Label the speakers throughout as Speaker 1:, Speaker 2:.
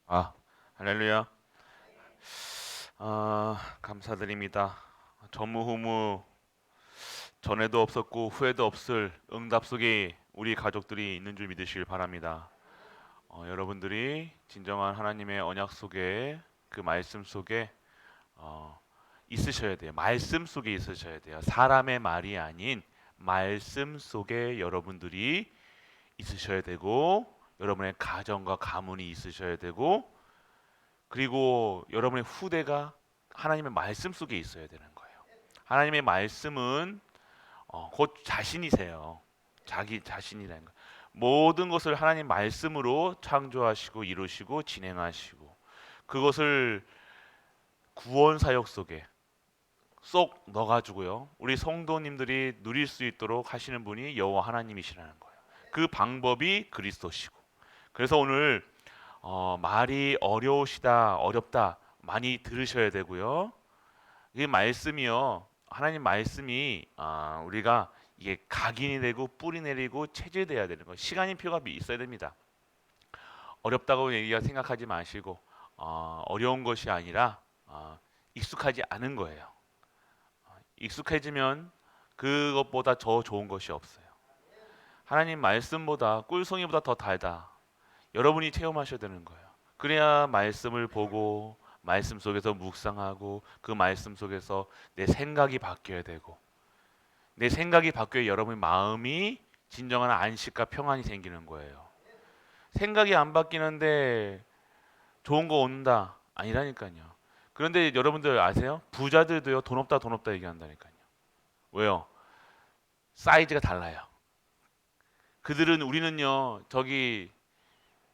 Speaker 1: 아, 할렐루야. 감사드립니다. 전무후무 전에도 없었고 후에도 없을 응답 속에 우리 가족들이 있는 줄 믿으시길 바랍니다. 여러분들이 진정한 하나님의 언약 속에 그 말씀 속에 어, 있으셔야 돼요. 말씀 속에 있으셔야 돼요. 사람의 말이 아닌 말씀 속에 여러분들이 있으셔야 되고 여러분의 가정과 가문이 있으셔야 되고 그리고 여러분의 후대가 하나님의 말씀 속에 있어야 되는 거예요. 하나님의 말씀은 곧 자신이세요. 자기 자신이라는 거. 모든 것을 하나님 말씀으로 창조하시고 이루시고 진행하시고 그것을 구원 사역 속에 쏙 넣어가지고요. 우리 성도님들이 누릴 수 있도록 하시는 분이 여호와 하나님이시라는 거예요. 그 방법이 그리스도시고. 그래서 오늘 말이 어려우시다, 어렵다 많이 들으셔야 되고요. 이 말씀이요, 하나님 말씀이 우리가 이게 각인이 되고 뿌리 내리고 체질돼야 되는 거예요. 시간이 표가 있어야 됩니다. 어렵다고 얘기가 생각하지 마시고 어려운 것이 아니라 익숙하지 않은 거예요. 익숙해지면 그것보다 더 좋은 것이 없어요. 하나님 말씀보다 꿀송이보다 더 달다. 여러분이 체험하셔야 되는 거예요. 그래야 말씀을 보고 말씀 속에서 묵상하고 그 말씀 속에서 내 생각이 바뀌어야 되고 내 생각이 바뀌어야 여러분의 마음이 진정한 안식과 평안이 생기는 거예요. 생각이 안 바뀌는데 좋은 거 온다 아니라니까요. 그런데 여러분들 아세요? 부자들도요 돈 없다 얘기한다니까요. 왜요? 사이즈가 달라요. 그들은 우리는요 저기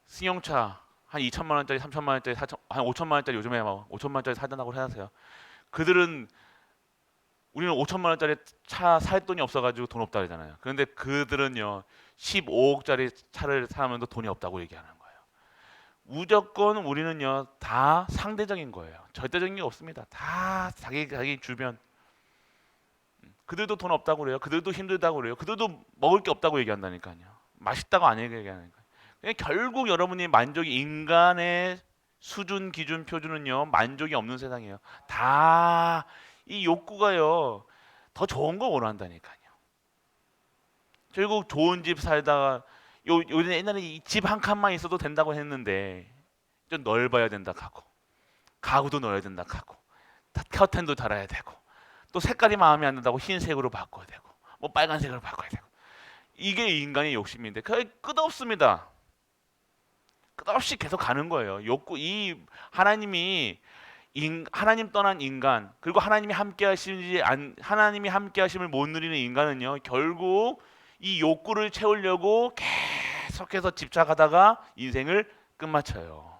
Speaker 1: 승용차 한 2천만 원짜리, 3천만 원짜리, 4천, 한 5천만 원짜리 요즘에 막 5천만 원짜리 사단다고 해하세요. 그들은 우리는 5천만 원짜리 차 살 돈이 없어가지고 돈 없다 그러잖아요. 그런데 그들은요 15억짜리 차를 사면도 돈이 없다고 얘기하는 거예요. 무조건 우리는요 다 상대적인 거예요. 절대적인 게 없습니다. 다 자기 주변. 그들도 돈 없다고 그래요. 그들도 힘들다고 그래요. 그들도 먹을 게 없다고 얘기한다니까요. 맛있다고 안 얘기하니까요. 결국 여러분이 만족이 인간의 수준, 기준, 표준은요 만족이 없는 세상이에요. 다 이 욕구가요 더 좋은 거 원한다니까요. 결국 좋은 집 살다가 요즘 옛날에 집 한 칸만 있어도 된다고 했는데 좀 넓어야 된다 하고 가구도 넣어야 된다 하고 커튼도 달아야 되고 또 색깔이 마음에 안 든다고 흰색으로 바꿔야 되고 뭐 빨간색으로 바꿔야 되고 이게 인간의 욕심인데 그게 끝없습니다. 끝없이 계속 가는 거예요. 욕구 이 하나님이 하나님 떠난 인간 그리고 하나님이 함께 하심을 못 누리는 인간은요 결국 이 욕구를 채우려고 계속해서 집착하다가 인생을 끝마쳐요.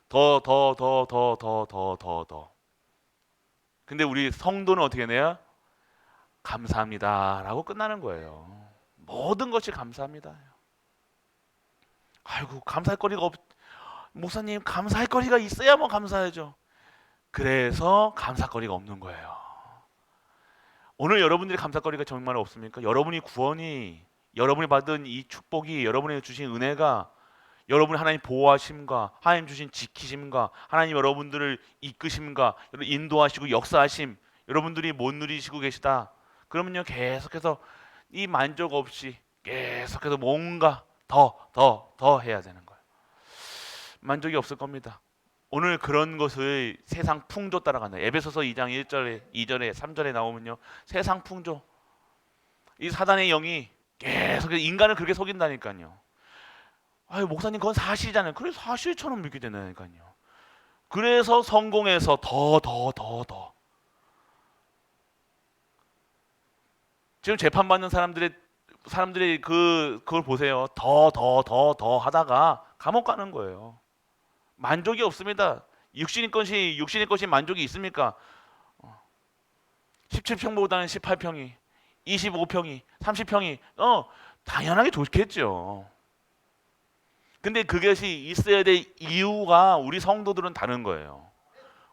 Speaker 1: 더. 근데 우리 성도는 어떻게 해요? 감사합니다라고 끝나는 거예요. 모든 것이 감사합니다. 아이고 감사할 거리가 없. 목사님 감사할 거리가 있어야 뭐 감사하죠. 그래서 감사거리가 없는 거예요. 오늘 여러분들이 감사거리가 정말 없습니까? 여러분이 구원이 여러분이 받은 이 축복이 여러분에게 주신 은혜가 여러분이 하나님 보호하심과 하나님 주신 지키심과 하나님 여러분들을 이끄심과 인도하시고 역사하심 여러분들이 못 누리시고 계시다. 그러면요 계속해서 이 만족 없이 계속해서 뭔가 더 해야 되는 거예요. 만족이 없을 겁니다. 오늘 그런 것을 세상 풍조 따라간다. 에베소서 2장 1절에 2절에 3절에 나오면요. 세상 풍조. 이 사단의 영이 계속 인간을 그렇게 속인다니까요. 아유, 목사님 그건 사실이잖아요. 그래 사실처럼 믿게 된다니까요. 그래서 성공해서 더. 지금 재판받는 사람들이 그걸 보세요. 더 하다가 감옥 가는 거예요. 만족이 없습니다. 육신의 것이 만족이 있습니까? 17평보다는 18평이, 25평이, 30평이 당연하게 좋겠죠. 근데 그것이 있어야 될 이유가 우리 성도들은 다른 거예요.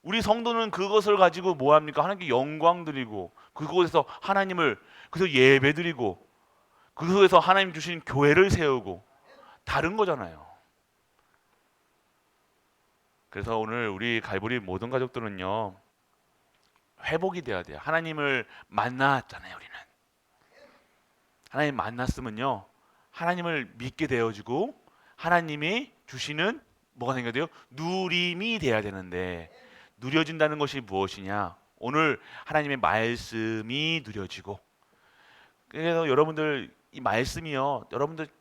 Speaker 1: 우리 성도는 그것을 가지고 뭐 합니까? 하나님께 영광 드리고 그곳에서 하나님을 그래서 예배 드리고 그곳에서 하나님 주신 교회를 세우고 다른 거잖아요. 그래서 오늘 우리 갈보리 모든 가족들은요, 회복이 돼야 돼요. 하나님을 만났잖아요. 우리는 하나님 만났으면요, 하나님을 믿게 되어지고 하나님이 주시는 뭐가 생겨야 돼요? 누림이 돼야 되는데, 누려진다는 것이 무엇이냐? 오늘 하나님의 말씀이 누려지고, 그래서 여러분들 이 말씀이요, 여러분들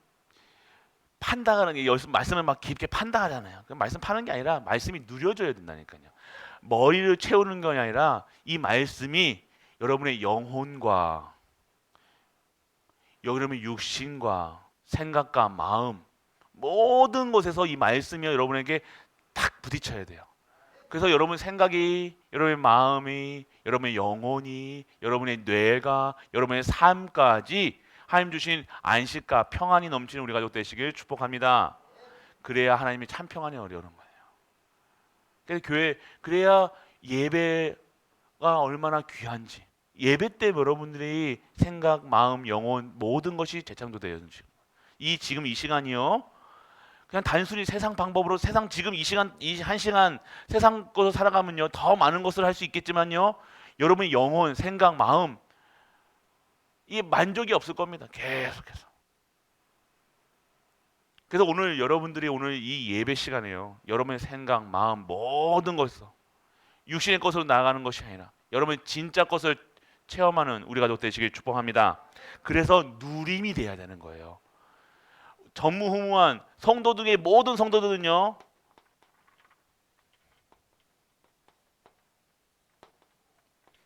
Speaker 1: 판단하는 게, 말씀을 막 깊게 판단하잖아요. 그 말씀 파는 게 아니라 말씀이 누려져야 된다니까요. 머리를 채우는 게 아니라 이 말씀이 여러분의 영혼과 여러분의 육신과 생각과 마음, 모든 곳에서 이 말씀이 여러분에게 탁 부딪혀야 돼요. 그래서 여러분 생각이, 여러분의 마음이, 여러분의 영혼이, 여러분의 뇌가, 여러분의 삶까지 하나님 주신 안식과 평안이 넘치는 우리 가족 되시길 축복합니다. 그래야 하나님이 참 평안이 어려운 거예요. 그래서 교회, 그래야 예배가 얼마나 귀한지, 예배 때 여러분들이 생각, 마음, 영혼 모든 것이 재창조돼요. 지금 이 시간이요, 그냥 단순히 세상 방법으로 세상 지금 이 시간, 이 한 시간 세상 것으로 살아가면요, 더 많은 것을 할 수 있겠지만요, 여러분의 영혼, 생각, 마음, 이 만족이 없을 겁니다. 계속해서. 그래서 오늘 여러분들이 오늘 이 예배 시간에요, 여러분의 생각, 마음 모든 것에서 육신의 것으로 나아가는 것이 아니라 여러분의 진짜 것을 체험하는 우리 가족 되시길 축복합니다. 그래서 누림이 돼야 되는 거예요. 전무후무한 성도들의 모든 성도들은요,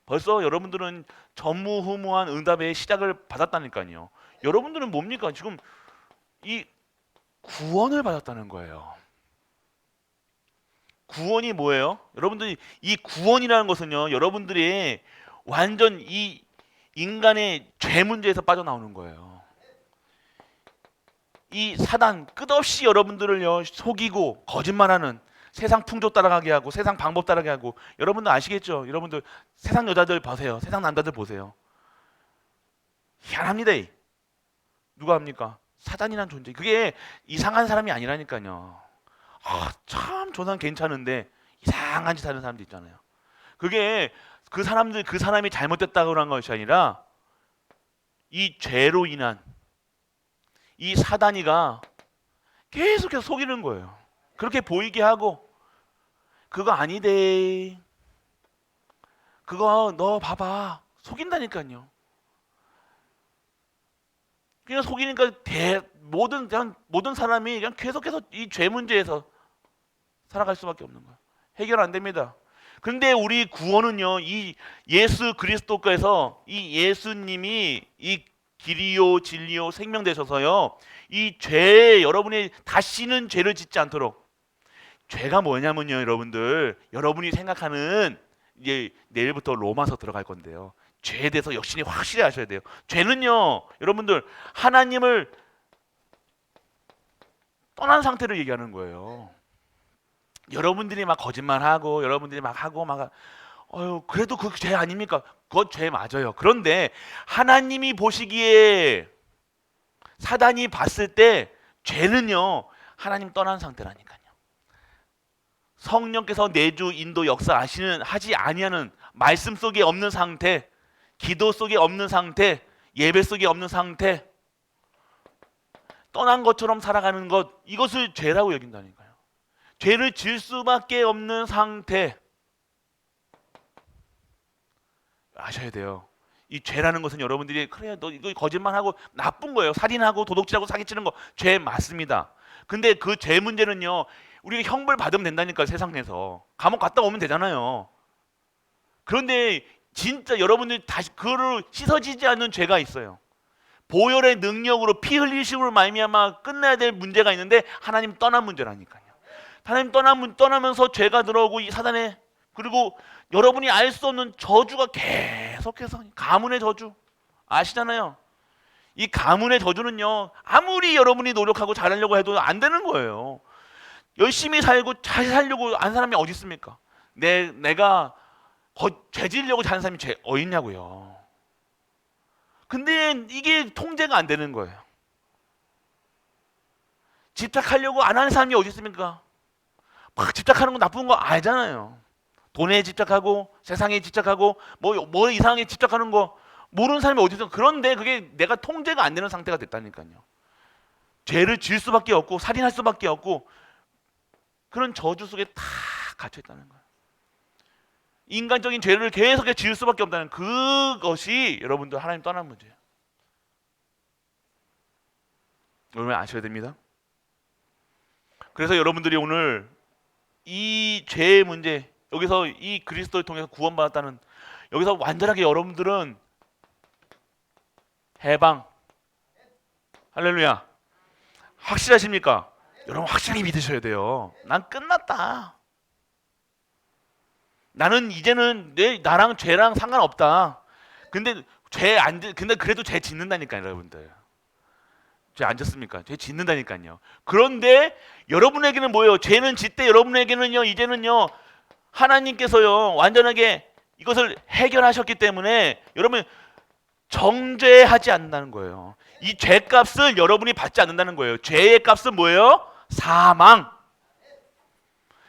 Speaker 1: 벌써 여러분들은 전무후무한 응답의 시작을 받았다니까요. 여러분들은 뭡니까? 지금 이 구원을 받았다는 거예요. 구원이 뭐예요? 여러분들이 이 구원이라는 것은요, 여러분들이 완전 이 인간의 죄 문제에서 빠져나오는 거예요. 이 사단 끝없이 여러분들을요 속이고 거짓말하는, 세상 풍조 따라가게 하고 세상 방법 따라가게 하고, 여러분들 아시겠죠? 여러분들 세상 여자들 보세요, 세상 남자들 보세요. 희한합니다. 누가 합니까? 사단이란 존재, 그게 이상한 사람이 아니라니까요. 참 저 사람 괜찮은데 이상한 짓 하는 사람도 있잖아요. 그게 그 사람이 잘못됐다고 한 것이 아니라 이 죄로 인한 이 사단이가 계속해서 속이는 거예요. 그렇게 보이게 하고, 그거 아니대, 그거 너 봐봐, 속인다니까요. 그냥 속이니까 모든 사람이 그냥 계속해서 이 죄 문제에서 살아갈 수밖에 없는 거예요. 해결 안 됩니다. 근데 우리 구원은요, 이 예수 그리스도께서, 이 예수님이 이 길이요 진리요 생명 되셔서요, 이 죄, 여러분이 다시는 죄를 짓지 않도록. 죄가 뭐냐면요, 여러분이 생각하는, 이제 내일부터 로마서 들어갈 건데요, 죄에 대해서 역시 확실히 아셔야 돼요. 죄는요, 여러분들 하나님을 떠난 상태를 얘기하는 거예요. 여러분들이 막 거짓말하고 여러분들이 막 하고 막, 그래도 그 죄 아닙니까? 그건 죄 맞아요. 그런데 하나님이 보시기에, 사단이 봤을 때 죄는요, 하나님 떠난 상태라니까요. 성령께서 내주 인도 역사 하지 아니하는, 말씀 속에 없는 상태, 기도 속에 없는 상태, 예배 속에 없는 상태, 떠난 것처럼 살아가는 것, 이것을 죄라고 여긴다니까요. 죄를 지을 수밖에 없는 상태 아셔야 돼요. 이 죄라는 것은 여러분들이, 그래 너 이거 거짓말하고 나쁜 거예요, 살인하고 도둑질하고 사기치는 거 죄 맞습니다. 근데 그 죄 문제는요, 우리가 형벌 받으면 된다니까요. 세상 내서 감옥 갔다 오면 되잖아요. 그런데 진짜 여러분들이 다시 그거를 씻어지지 않는 죄가 있어요. 보혈의 능력으로 피 흘리심으로 말미암아 끝내야 될 문제가 있는데, 하나님 떠난 문제라니까요. 하나님 떠나면서 죄가 들어오고, 이 사단의, 그리고 여러분이 알 수 없는 저주가 계속해서, 가문의 저주 아시잖아요. 이 가문의 저주는요, 아무리 여러분이 노력하고 잘하려고 해도 안 되는 거예요. 열심히 살고 잘 살려고 안 사람이 어디 있습니까? 내가 죄 지으려고 자는 사람이 어디 있냐고요. 근데 이게 통제가 안 되는 거예요. 집착하려고 안 하는 사람이 어디 있습니까? 막 집착하는 거 나쁜 거 알잖아요. 돈에 집착하고 세상에 집착하고 뭐 이상하게 집착하는 거 모르는 사람이 어디 있어. 그런데 그게 내가 통제가 안 되는 상태가 됐다니까요. 죄를 지을 수밖에 없고 살인할 수밖에 없고 그런 저주 속에 다 갇혀 있다는 거예요. 인간적인 죄를 계속 지을 수밖에 없다는 그것이 여러분들 하나님 떠난 문제예요. 여러분 아셔야 됩니다. 그래서 여러분들이 오늘 이 죄의 문제, 여기서 이 그리스도를 통해서 구원받았다는, 여기서 완전하게 여러분들은 해방, 할렐루야, 확실하십니까? 여러분 확실하게 믿으셔야 돼요. 난 끝났다. 나는 이제는 나랑 죄랑 상관없다. 근데 근데 그래도 죄 짓는다니까요, 여러분들. 죄 안 짓습니까? 죄 짓는다니까요. 그런데 여러분에게는 뭐예요? 죄는 짓되 여러분에게는요, 이제는요, 하나님께서요, 완전하게 이것을 해결하셨기 때문에 여러분 정죄하지 않는다는 거예요. 이 죄값을 여러분이 받지 않는다는 거예요. 죄의 값은 뭐예요? 사망.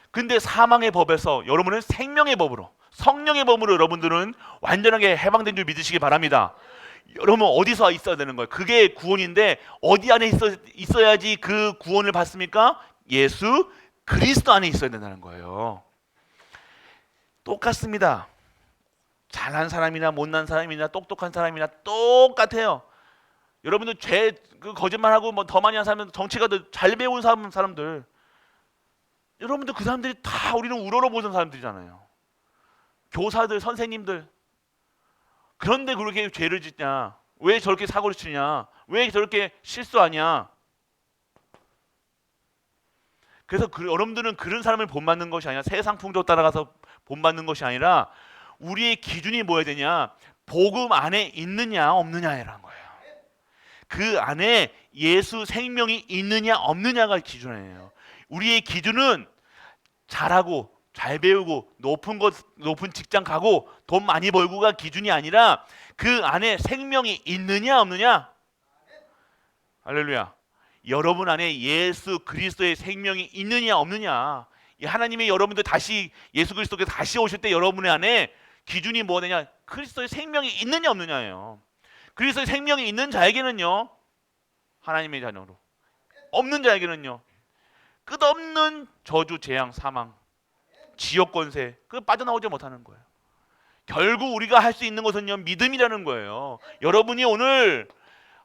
Speaker 1: 근데 사망의 법에서 여러분은 생명의 법으로, 성령의 법으로 여러분들은 완전하게 해방된 줄 믿으시기 바랍니다. 여러분 어디서 있어야 되는 거예요? 그게 구원인데 어디 안에 있어야지 그 구원을 받습니까? 예수 그리스도 안에 있어야 된다는 거예요. 똑같습니다. 잘난 사람이나 못난 사람이나 똑똑한 사람이나 똑같아요. 여러분들 거짓말하고 뭐 더 많이 한 사람들, 정치가들, 잘 배운 사람들, 여러분들 그 사람들이 다 우리는 우러러보던 사람들이잖아요. 교사들, 선생님들. 그런데 그렇게 죄를 짓냐? 왜 저렇게 사고를 치냐? 왜 저렇게 실수하냐? 그래서 여러분들은 그런 사람을 본받는 것이 아니라 세상 풍조 따라가서 본받는 것이 아니라 우리의 기준이 뭐야 되냐? 복음 안에 있느냐 없느냐라는 거예요. 그 안에 예수 생명이 있느냐 없느냐가 기준이에요. 우리의 기준은 잘하고 잘 배우고 높은 직장 가고 돈 많이 벌고가 기준이 아니라 그 안에 생명이 있느냐 없느냐. 할렐루야. 여러분 안에 예수 그리스도의 생명이 있느냐 없느냐. 하나님이 여러분들 다시 예수 그리스도께 다시 오실 때 여러분의 안에 기준이 뭐가 되냐? 그리스도의 생명이 있느냐 없느냐예요. 그리스도의 생명이 있는 자에게는요, 하나님의 자녀로, 없는 자에게는요, 끝없는 저주, 재앙, 사망, 지옥 권세, 그 빠져나오지 못하는 거예요. 결국 우리가 할 수 있는 것은요, 믿음이라는 거예요. 여러분이 오늘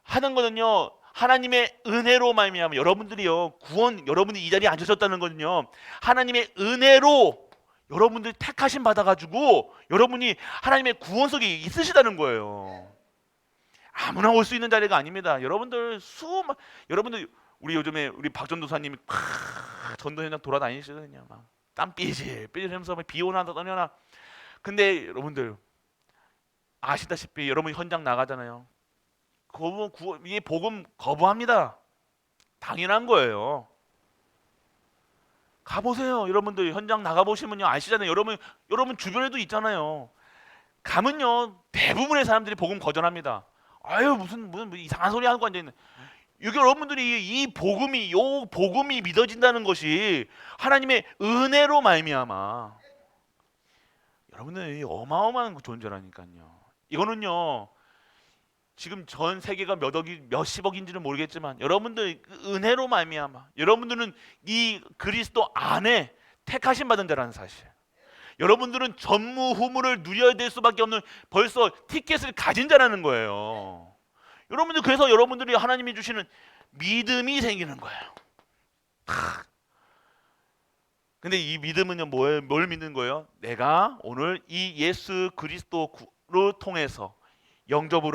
Speaker 1: 하는 것은요, 하나님의 은혜로 말미암아 여러분들이요, 여러분이 이 자리에 앉으셨다는 것은요, 하나님의 은혜로 여러분들 택하심 받아가지고 여러분이 하나님의 구원 속에 있으시다는 거예요. 아무나 올 수 있는 자리가 아닙니다. 여러분들 우리 요즘에 우리 박전도사님이 전도 현장 돌아다니시거든요. 막 땀 삐질삐질하면서 비 오나 떠내나. 근데 여러분들 아시다시피 여러분 현장 나가잖아요. 이게 복음 거부합니다. 당연한 거예요. 가보세요. 여러분들 현장 나가보시면요 아시잖아요. 여러분 주변에도 있잖아요. 가면요 대부분의 사람들이 복음 거절합니다. 아유 무슨 이상한 소리 하고 앉아있는. 이게 여러분들이 요 복음이 믿어진다는 것이 하나님의 은혜로 말미암아 여러분들이 어마어마한 존재라니까요. 이거는요 지금 전 세계가 몇십억인지는 모르겠지만 여러분들 은혜로 말미암아 여러분들은 이 그리스도 안에 택하심 받은 자라는 사실. 여러분들은 전무후무를 누려야 될 수밖에 없는 벌써 티켓을 가진 자라는 거예요. 여러분들 그래서 여러분들이 하나님이 주시는 믿음이 생기는 거예요. 근데 이 믿음은요 뭘 믿는 거예요? 내가 오늘 이 예수 그리스도로 통해서 영접을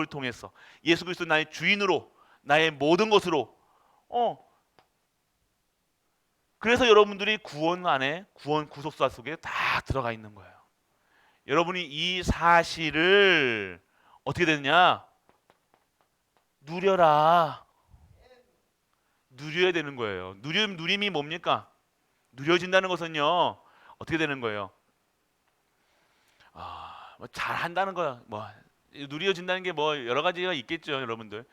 Speaker 1: 통해서 예수 그리스도 나의 주인으로 나의 모든 것으로 그래서 여러분들이 구원 안에 구속사 속에 다 들어가 있는 거예요. 여러분이 이 사실을 어떻게 되느냐? 누려야 되는 거예요. 누림이 뭡니까? 누려진다는 것은요 어떻게 되는 거예요? 뭐 잘한다는 거야. 뭐 누려진다는 게 뭐 여러 가지가 있겠죠, 여러분들.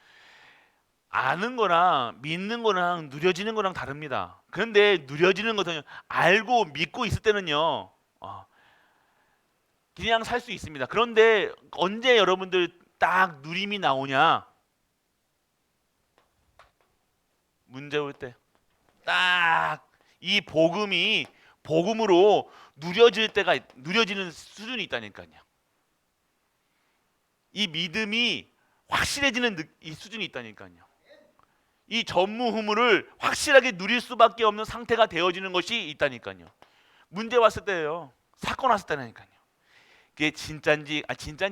Speaker 1: 아는 거랑 믿는 거랑 누려지는 거랑 다릅니다. 그런데 누려지는 것은 알고 믿고 있을 때는요, 그냥 살 수 있습니다. 그런데 언제 여러분들 딱 누림이 나오냐? 문제 올 때. 딱 이 복음이 복음으로 누려지는 수준이 있다니까요. 이 믿음이 확실해지는 이 수준이 있다니까요. 이 전무후무를 확실하게 누릴 수밖에 없는 상태가 되어지는 것이 있다니까요. 문제 왔을 때예요. 사건 왔을 때라니까요. 그게 진짜인지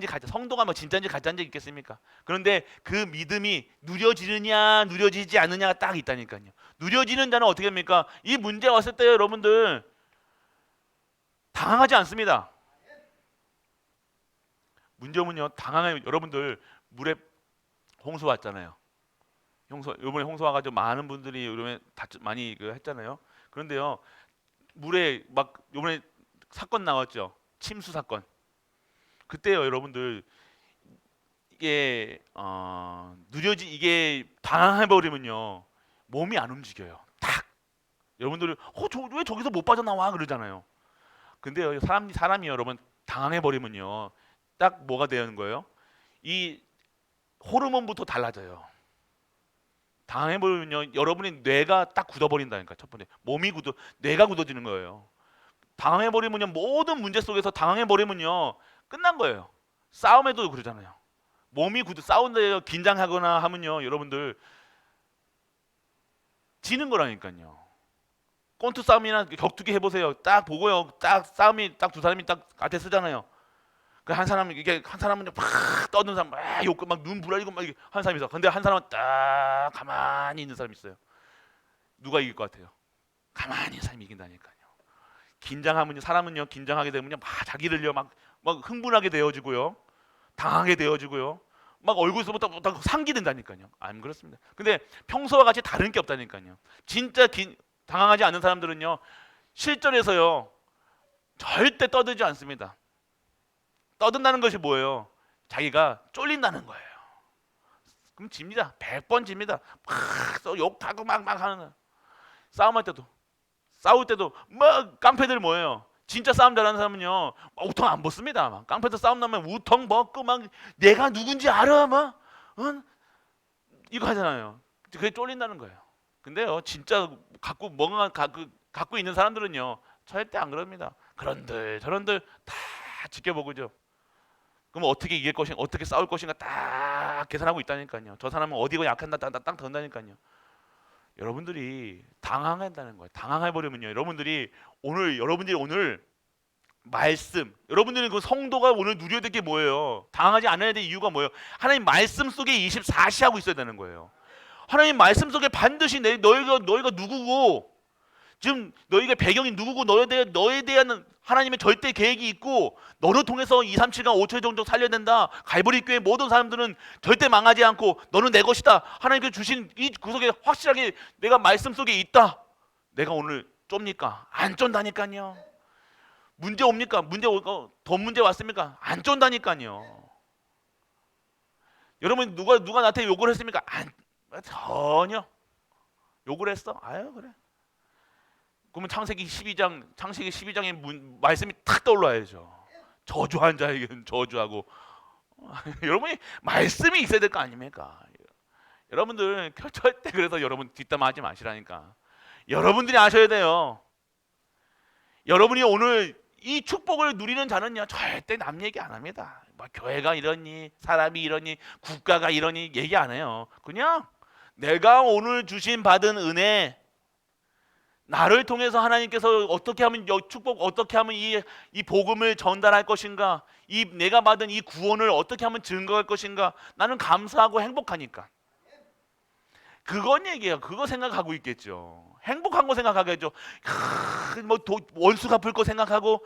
Speaker 1: 가짜, 성도가 뭐 진짜인지 가짜인지 있겠습니까? 그런데 그 믿음이 누려지느냐 누려지지 않느냐가 딱 있다니까요. 누려지는 자는 어떻게 합니까? 이 문제 왔을 때 여러분들 당황하지 않습니다. 문제 오면요, 여러분들 물에 홍수 왔잖아요. 이번에 홍수 와가지고 많은 분들이 이번에 많이 했잖아요. 그런데요, 물에 막 이번에 사건 나왔죠. 침수 사건. 그때요, 여러분들 이게 이게 당황해 버리면요, 몸이 안 움직여요. 딱 여러분들 왜 저기서 못 빠져나와 그러잖아요. 근데요, 사람이 여러분 당황해 버리면요, 딱 뭐가 되는 거예요? 이 호르몬부터 달라져요. 당해 버리면요, 여러분의 뇌가 딱 굳어버린다니까. 첫 번째 뇌가 굳어지는 거예요. 당해 버리면요, 모든 문제 속에서 당해 버리면요, 끝난 거예요. 싸움에도 그러잖아요. 싸운데 긴장하거나 하면요, 여러분들 지는 거라니까요. 권투 싸움이나 격투기 해보세요. 딱 보고요, 딱 싸움이 딱 두 사람이 딱 앞에 쓰잖아요. 한 사람은 팍 떠드는 사람, 막 욕고 막 눈 부라리고 막 한 사람이 있어. 근데 한 사람은 딱 가만히 있는 사람이 있어요. 누가 이길 것 같아요? 가만히 있는 사람이 이긴다니까요. 사람은요, 긴장하게 되면요, 막 자기를요, 막 흥분하게 되어지고요, 당하게 되어지고요, 막 얼굴에서부터 막 상기된다니까요. 안 그렇습니다. 근데 평소와 같이 다른 게 없다니까요. 진짜 당황하지 않는 사람들은요, 실전에서요 절대 떠들지 않습니다. 떠든다는 것이 뭐예요? 자기가 쫄린다는 거예요. 그럼 집니다. 100번 집니다. 막 욕하고 막 하는 거예요. 싸울 때도 막 깡패들 뭐예요? 진짜 싸움 잘하는 사람은요, 우통 안 벗습니다. 막 깡패들 싸움 나면 우통 벗고 막 내가 누군지 알아, 막 이거 하잖아요. 그게 쫄린다는 거예요. 근데요, 진짜 갖고 있는 사람들은요, 절대 안 그럽니다. 그런들 저런들 다 지켜보고죠. 그럼 어떻게 이길 것인가, 어떻게 싸울 것인가 딱 계산하고 있다니까요. 저 사람은 어디가 약한다 딱 던다니까요. 여러분들이 당황한다는 거예요. 당황해 버리면요, 여러분들이 오늘 말씀, 여러분들은 그 성도가 오늘 누려야 될 게 뭐예요? 당황하지 않아야 될 이유가 뭐예요? 하나님 말씀 속에 24시하고 있어야 되는 거예요. 하나님 말씀 속에 반드시 너희가 누구고, 지금 너희가 배경이 누구고, 너에 대한 하나님의 절대 계획이 있고, 너를 통해서 2, 3, 7강 5초 정도 살려야 된다. 갈보리 교회 모든 사람들은 절대 망하지 않고 너는 내 것이다. 하나님께서 주신 이 구석에 확실하게 내가 말씀 속에 있다. 내가 오늘 쫌니까? 안 쫀다니까요. 문제 옵니까? 더 문제 왔습니까? 안 쫀다니까요. 여러분, 누가 나한테 욕을 했습니까? 전혀. 욕을 했어? 아유, 그래. 그러면 창세기 12장의 말씀이 탁 떠올라야죠. 저주한 자에게는 저주하고. 여러분이 말씀이 있어야 될 거 아닙니까? 여러분들 절대 그래서 여러분 뒷담화하지 마시라니까. 여러분들이 아셔야 돼요. 여러분이 오늘 이 축복을 누리는 자는요, 절대 남 얘기 안 합니다. 뭐 교회가 이러니, 사람이 이러니, 국가가 이러니 얘기 안 해요. 그냥 내가 오늘 받은 은혜, 나를 통해서 하나님께서 어떻게 하면 어떻게 하면 이 복음을 전달할 것인가, 내가 받은 이 구원을 어떻게 하면 증거할 것인가, 나는 감사하고 행복하니까. 그건 얘기예요. 그거 생각하고 있겠죠. 행복한 거 생각하겠죠. 원수 갚을 거 생각하고,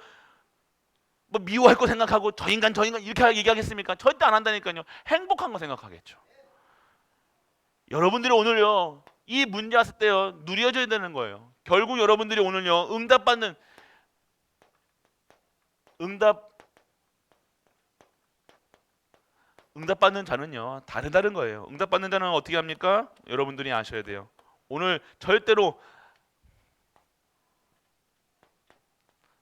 Speaker 1: 뭐 미워할 거 생각하고, 저 인간 이렇게 얘기하겠습니까? 절대 안 한다니까요. 행복한 거 생각하겠죠. 여러분들이 오늘요, 이 문제 왔을 때요, 누려져야 되는 거예요. 결국 여러분들이 오늘요, 응답받는 자는요 다른 거예요. 응답받는 자는 어떻게 합니까? 여러분들이 아셔야 돼요. 오늘 절대로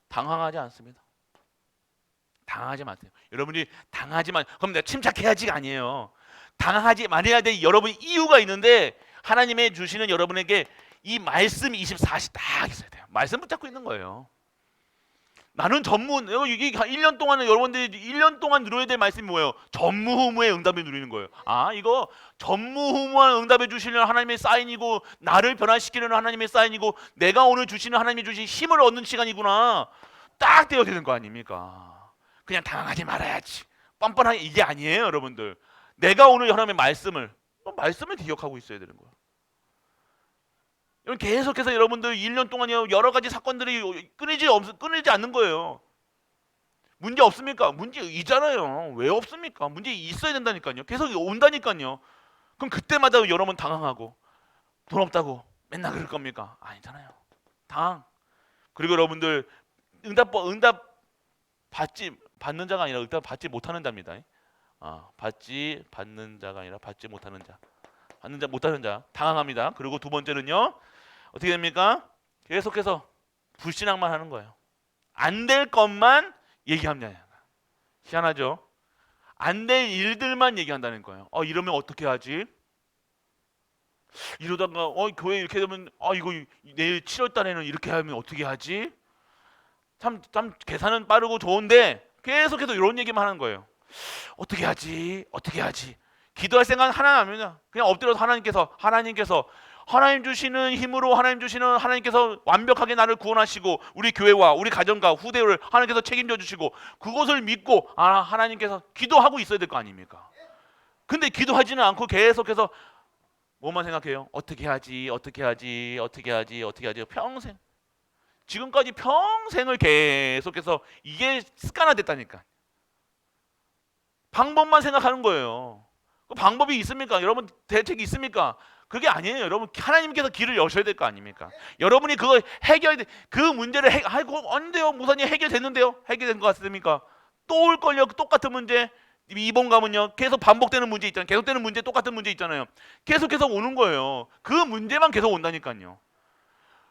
Speaker 1: 당황하지 않습니다. 당하지 마세요. 여러분이 당하지만 그럼 내가 침착해야지가 아니에요. 당하지 말아야 될 여러분 이유가 있는데 하나님의 주시는 여러분에게 이 말씀 24시 딱 있어야 돼요. 말씀 붙잡고 있는 거예요. 나는 전문 이게 1년 동안은 여러분들이 1년 동안 누려야 될 말씀이 뭐예요? 전무후무의 응답을 누리는 거예요. 아 이거 전무후무한 응답해 주시는 하나님의 사인이고 나를 변화시키는 하나님의 사인이고 내가 오늘 주시는 하나님이 주신 힘을 얻는 시간이구나. 딱 되어야 되는 거 아닙니까? 그냥 당황하지 말아야지. 뻔뻔하게 이게 아니에요 여러분들. 내가 오늘 하나님의 말씀을 기억하고 있어야 되는 거예요. 계속해서 여러분들 1년 동안요 여러 가지 사건들이 끊이지 않는 거예요. 문제 없습니까? 문제 있잖아요. 왜 없습니까? 문제 있어야 된다니까요. 계속 온다니까요. 그럼 그때마다 여러분 당황하고 돈 없다고 맨날 그럴 겁니까? 아니잖아요. 그리고 여러분들 응답 받는 자가 아니라 응답 받지 못하는 자입니다. 받는 자가 아니라 받지 못하는 자. 받는 자 못하는 자 당황합니다. 그리고 두 번째는요. 어떻게 됩니까? 계속해서 불신앙만 하는 거예요. 안 될 것만 얘기합니다. 희한하죠? 안 될 일들만 얘기한다는 거예요. 이러면 어떻게 하지? 이러다가 교회 이렇게 되면 이거 내일 7월 달에는 이렇게 하면 어떻게 하지? 참 계산은 빠르고 좋은데 계속해서 이런 얘기만 하는 거예요. 어떻게 하지? 기도할 생각 하나 안 하면 그냥 엎드려서 하나님께서 하나님 주시는 힘으로 하나님께서 완벽하게 나를 구원하시고 우리 교회와 우리 가정과 후대를 하나님께서 책임져 주시고 그것을 믿고 하나님께서 기도하고 있어야 될 거 아닙니까? 근데 기도하지는 않고 계속해서 뭐만 생각해요? 어떻게 하지? 평생 지금까지 평생을 계속해서 이게 습관화됐다니까. 방법만 생각하는 거예요. 그 방법이 있습니까? 여러분 대책이 있습니까? 그게 아니에요. 여러분 하나님께서 길을 여셔야 될 거 아닙니까? 여러분이 그거 그 문제를 언제요? 목사님 해결됐는데요? 해결된 것 같습니까? 또 올걸요? 똑같은 문제. 이번 가면요 계속 반복되는 문제 있잖아요. 계속되는 문제 똑같은 문제 있잖아요. 계속해서 오는 거예요. 그 문제만 계속 온다니까요.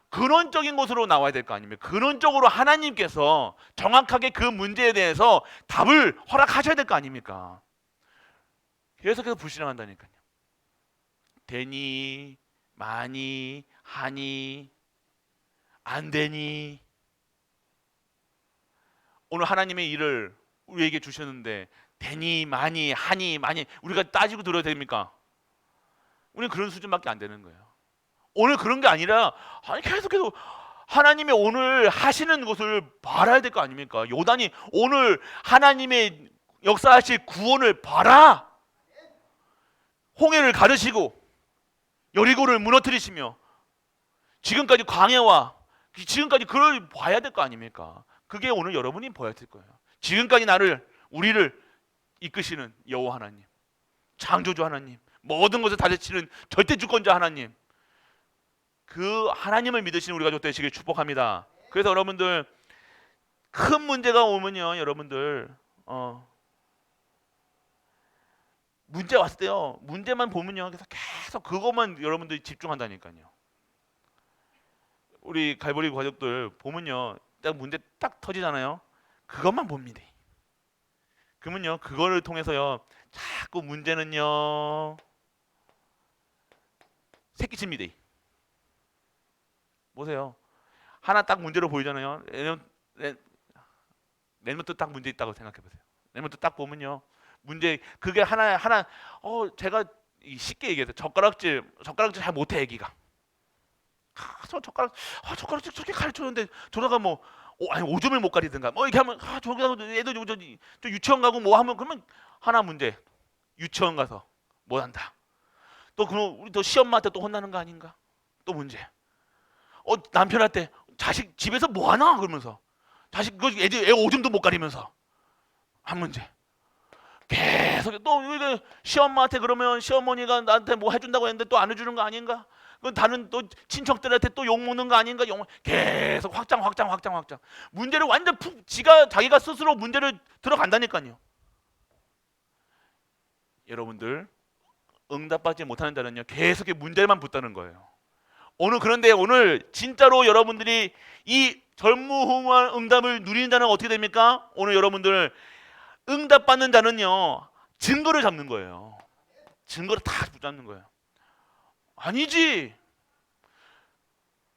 Speaker 1: 근원적인 곳으로 나와야 될 거 아닙니까? 근원적으로 하나님께서 정확하게 그 문제에 대해서 답을 허락하셔야 될 거 아닙니까? 계속해서 불신앙한다니까요. 되니 많이 하니 안 되니 오늘 하나님의 일을 우리에게 주셨는데 되니 많이 하니 많이 우리가 따지고 들어야 됩니까? 우리는 그런 수준밖에 안 되는 거예요. 오늘 그런 게 아니라 계속해서 하나님의 오늘 하시는 것을 바라야 될 거 아닙니까? 요단이 오늘 하나님의 역사하실 구원을 봐라. 홍해를 가르시고 여리고를 무너뜨리시며 지금까지 광야와 지금까지 그걸 봐야 될 거 아닙니까? 그게 오늘 여러분이 봐야 될 거예요. 지금까지 우리를 이끄시는 여호와 하나님, 창조주 하나님, 모든 것을 다스리는 절대 주권자 하나님, 그 하나님을 믿으시는 우리 가족 되시길 축복합니다. 그래서 여러분들 큰 문제가 오면요, 여러분들 문제 왔을 때요, 문제만 보면요, 그래서 계속 그것만 여러분들이 집중한다니까요. 우리 갈보리 가족들 보면요, 딱 문제 딱 터지잖아요. 그것만 봅니다. 그러면요, 그거를 통해서요, 자꾸 문제는요, 새끼칩니다. 보세요. 하나 딱 문제로 보이잖아요. 내년부터 딱 문제 있다고 생각해 보세요. 내년부터 딱 보면요, 문제 그게 하나 제가 쉽게 얘기해서 젓가락질 잘 못해 애기가. 젓가락질 저렇게 가르쳤는데 저러다가 오줌을 못 가리든가 이렇게 하면 저기다가 애들 저 유치원 가고 뭐 하면 그러면 하나 문제 유치원 가서 못 한다. 또 그럼 우리 또 시엄마한테 또 혼나는 거 아닌가? 또 문제. 남편한테 자식 집에서 뭐 하나 그러면서 자식 애 오줌도 못 가리면서 한 문제. 계속 또 시엄마한테 그러면 시어머니가 나한테 뭐 해준다고 했는데 또 안 해주는 거 아닌가? 그건 다른 또 친척들한테 또 욕 먹는 거 아닌가? 계속 확장. 문제를 완전 자기가 스스로 문제를 들어간다니까요. 여러분들 응답받지 못하는 자는요 계속 문제만 붙다는 거예요. 그런데 오늘 진짜로 여러분들이 이 전무후무한 응답을 누리는 자는 어떻게 됩니까? 오늘 여러분들 응답받는 자는요 증거를 잡는 거예요. 증거를 다 붙잡는 거예요. 아니지,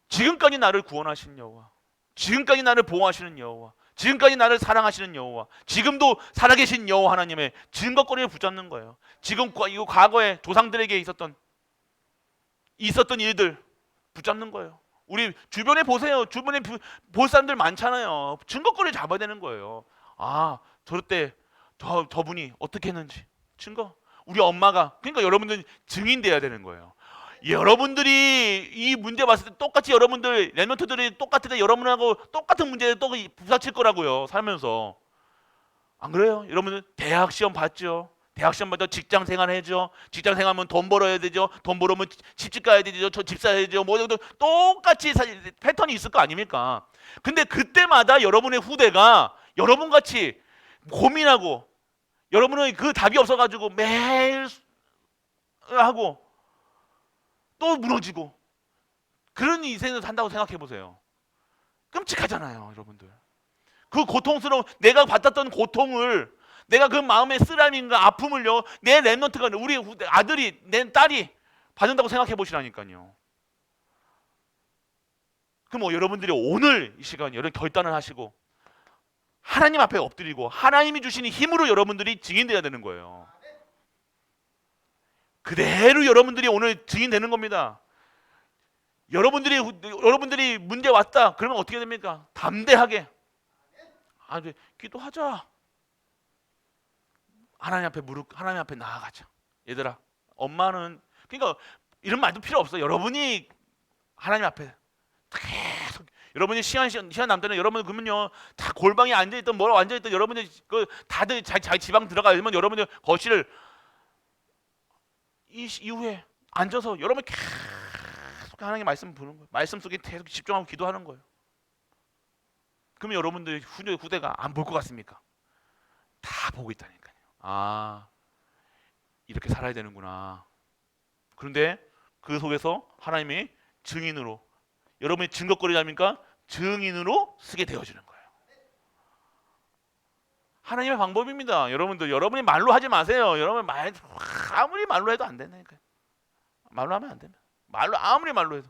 Speaker 1: 지금까지 나를 구원하신 여호와, 지금까지 나를 보호하시는 여호와, 지금까지 나를 사랑하시는 여호와, 지금도 살아계신 여호와 하나님의 증거거리를 붙잡는 거예요. 지금 이거 과거에 조상들에게 있었던 일들 붙잡는 거예요. 우리 주변에 보세요. 주변에 볼 사람들 많잖아요. 증거거리를 잡아야 되는 거예요. 아, 저때 저분이 어떻게 했는지 증거. 우리 엄마가, 그러니까 여러분들 증인돼야 되는 거예요. 여러분들이 이 문제 봤을 때 똑같이 여러분들 랩런트들이 똑같을 때 여러분하고 똑같은 문제에 또 부딪힐 거라고요. 살면서. 안 그래요? 여러분들 대학 시험 봤죠? 대학 시험 봐도 직장 생활 해죠. 직장 생활하면 돈 벌어야 되죠. 돈 벌으면 집집 가야 되죠. 저 집 사야 되죠. 뭐 똑같이 패턴이 있을 거 아닙니까? 근데 그때마다 여러분의 후대가 여러분 같이 고민하고 여러분은 그 답이 없어가지고 매일 하고 또 무너지고 그런 인생을 산다고 생각해 보세요. 끔찍하잖아요, 여러분들. 그 고통스러운 내가 받았던 고통을 내가 그 마음의 쓰라림과 아픔을요 내 랩런트가 우리 아들이 내 딸이 받는다고 생각해 보시라니까요. 그럼 여러분들이 오늘 이 시간 여러분 결단을 하시고 하나님 앞에 엎드리고 하나님이 주시는 힘으로 여러분들이 증인돼야 되는 거예요. 그대로 여러분들이 오늘 증인되는 겁니다. 여러분들이 문제 왔다 그러면 어떻게 됩니까? 담대하게 기도하자. 하나님 앞에 나아가자. 얘들아, 엄마는 그러니까 이런 말도 필요 없어. 여러분이 하나님 앞에 계속 여러분이 시간 남자는 여러분 그러면요 다 골방에 앉아있던 뭐라 앉아있던 여러분들 다들 자기 지방 들어가면 여러분들 거실을 이후에 앉아서 여러분 계속 하나님의 말씀 보는 거예요. 말씀 속에 계속 집중하고 기도하는 거예요. 그러면 여러분들 후대가 안 볼 것 같습니까? 다 보고 있다니까요. 아, 이렇게 살아야 되는구나. 그런데 그 속에서 하나님이 증인으로 여러분의 증거거리랍니까? 증인으로 쓰게 되어지는 거예요. 하나님의 방법입니다. 여러분들 여러분이 말로 하지 마세요. 여러분 아무리 말로 해도 안 된다니까요. 말로 하면 안 됩니다. 아무리 말로 해도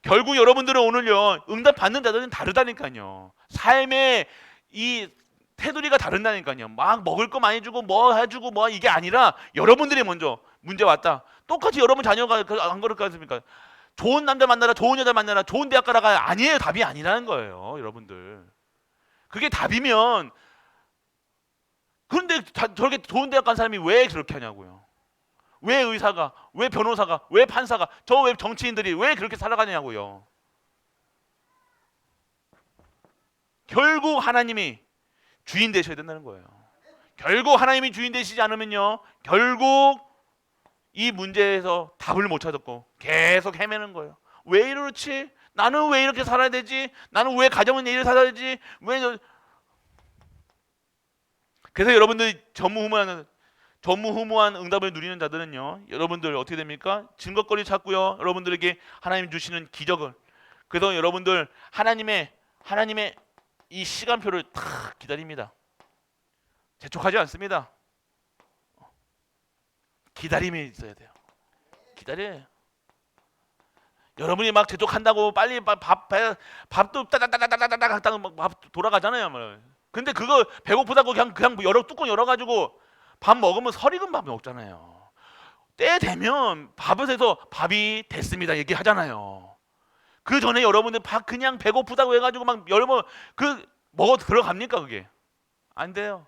Speaker 1: 결국 여러분들은 오늘요 응답 받는 자들은 다르다니까요. 삶의 이 테두리가 다른다니까요. 막 먹을 거 많이 주고 뭐 해주고 뭐 이게 아니라 여러분들이 먼저 문제 왔다. 똑같이 여러분 자녀가 안 그럴 것 같습니까? 좋은 남자 만나라, 좋은 여자 만나라, 좋은 대학 가라가 아니에요. 답이 아니라는 거예요, 여러분들. 그게 답이면 그런데 저렇게 좋은 대학 간 사람이 왜 그렇게 하냐고요. 왜 의사가, 왜 변호사가, 왜 판사가, 왜 정치인들이 왜 그렇게 살아가냐고요. 결국 하나님이 주인 되셔야 된다는 거예요. 결국 하나님이 주인 되시지 않으면요 결국 이 문제에서 답을 못 찾았고 계속 헤매는 거예요. 왜 이렇지? 나는 왜 이렇게 살아야 되지? 나는 왜 가정은 이렇게 살아야 되지? 그래서 여러분들이 전무후무한 응답을 누리는 자들은요 여러분들 어떻게 됩니까? 증거거리 찾고요 여러분들에게 하나님 주시는 기적을. 그래서 여러분들 하나님의 이 시간표를 다 기다립니다. 재촉하지 않습니다. 기다림이 있어야 돼요. 기다려요. 여러분이 막 재촉한다고 빨리 밥도 따다다다다다닥 밥 돌아가잖아요. 근데 그거 배고프다고 그냥 뚜껑 열어가지고 밥 먹으면 설익은 밥 먹잖아요. 때 되면 밥에서 밥이 됐습니다 얘기하잖아요. 그 전에 여러분들 밥 그냥 배고프다고 해가지고 막 열면 먹어 들어갑니까 그게? 안 돼요.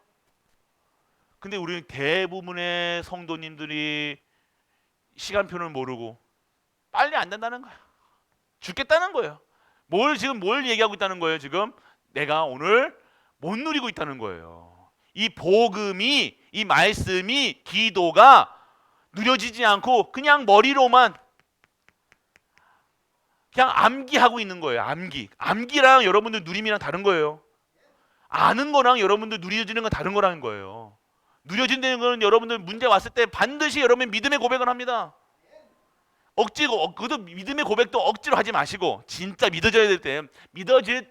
Speaker 1: 근데 우리 대부분의 성도님들이 시간표를 모르고 빨리 안 된다는 거야. 죽겠다는 거예요. 지금 뭘 얘기하고 있다는 거예요? 지금 내가 오늘 못 누리고 있다는 거예요. 이 복음이, 이 말씀이, 기도가 누려지지 않고 그냥 머리로만 그냥 암기하고 있는 거예요. 암기랑 여러분들 누림이랑 다른 거예요. 아는 거랑 여러분들 누려지는 건 다른 거라는 거예요. 누려진다는 것은 여러분들 문제 왔을 때 반드시 여러분이 믿음의 고백을 합니다. 억지고 그것도 믿음의 고백도 억지로 하지 마시고 진짜 믿어질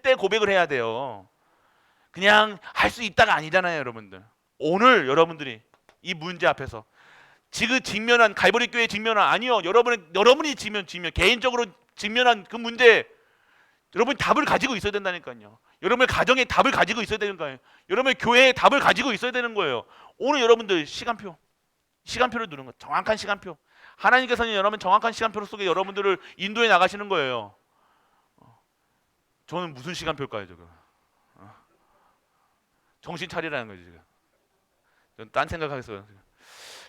Speaker 1: 때 고백을 해야 돼요. 그냥 할 수 있다가 아니잖아요, 여러분들. 오늘 여러분들이 이 문제 앞에서 지금 직면한 갈보리 교회 직면한 아니요, 여러분이 개인적으로 직면한 그 문제, 여러분이 답을 가지고 있어야 된다니까요. 여러분의 가정에 답을 가지고 있어야 되는 거예요. 여러분의 교회에 답을 가지고 있어야 되는 거예요. 오늘 여러분들 시간표를 두는 거, 정확한 시간표. 하나님께서는 여러분 정확한 시간표 속에 여러분들을 인도해 나가시는 거예요. 저는 무슨 시간표일까요, 지금? 정신 차리라는 거죠, 지금. 저는 딴 생각하겠어요.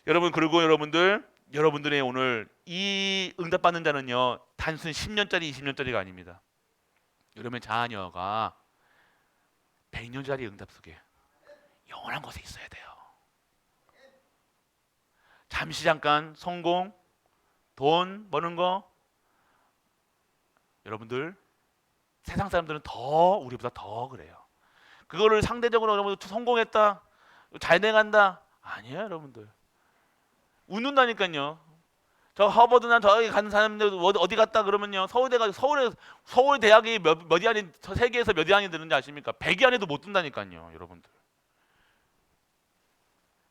Speaker 1: 여러분, 그리고 여러분들의 오늘 이 응답받는 자는요, 단순 10년짜리, 20년짜리가 아닙니다. 여러분의 자녀가 100년짜리 응답 속에 영원한 곳에 있어야 돼요. 잠시 잠깐 성공, 돈 버는 거, 여러분들 세상 사람들은 우리보다 더 그래요. 그거를 상대적으로 여러분들 성공했다, 잘 돼간다, 아니에요, 여러분들. 웃는다니까요. 저 하버드나 저기 가는 사람들 어디 갔다 그러면요, 서울 대학이 몇 안에 세계에서 몇 안에 드는지 아십니까? 100위 안에도 못 든다니까요, 여러분들.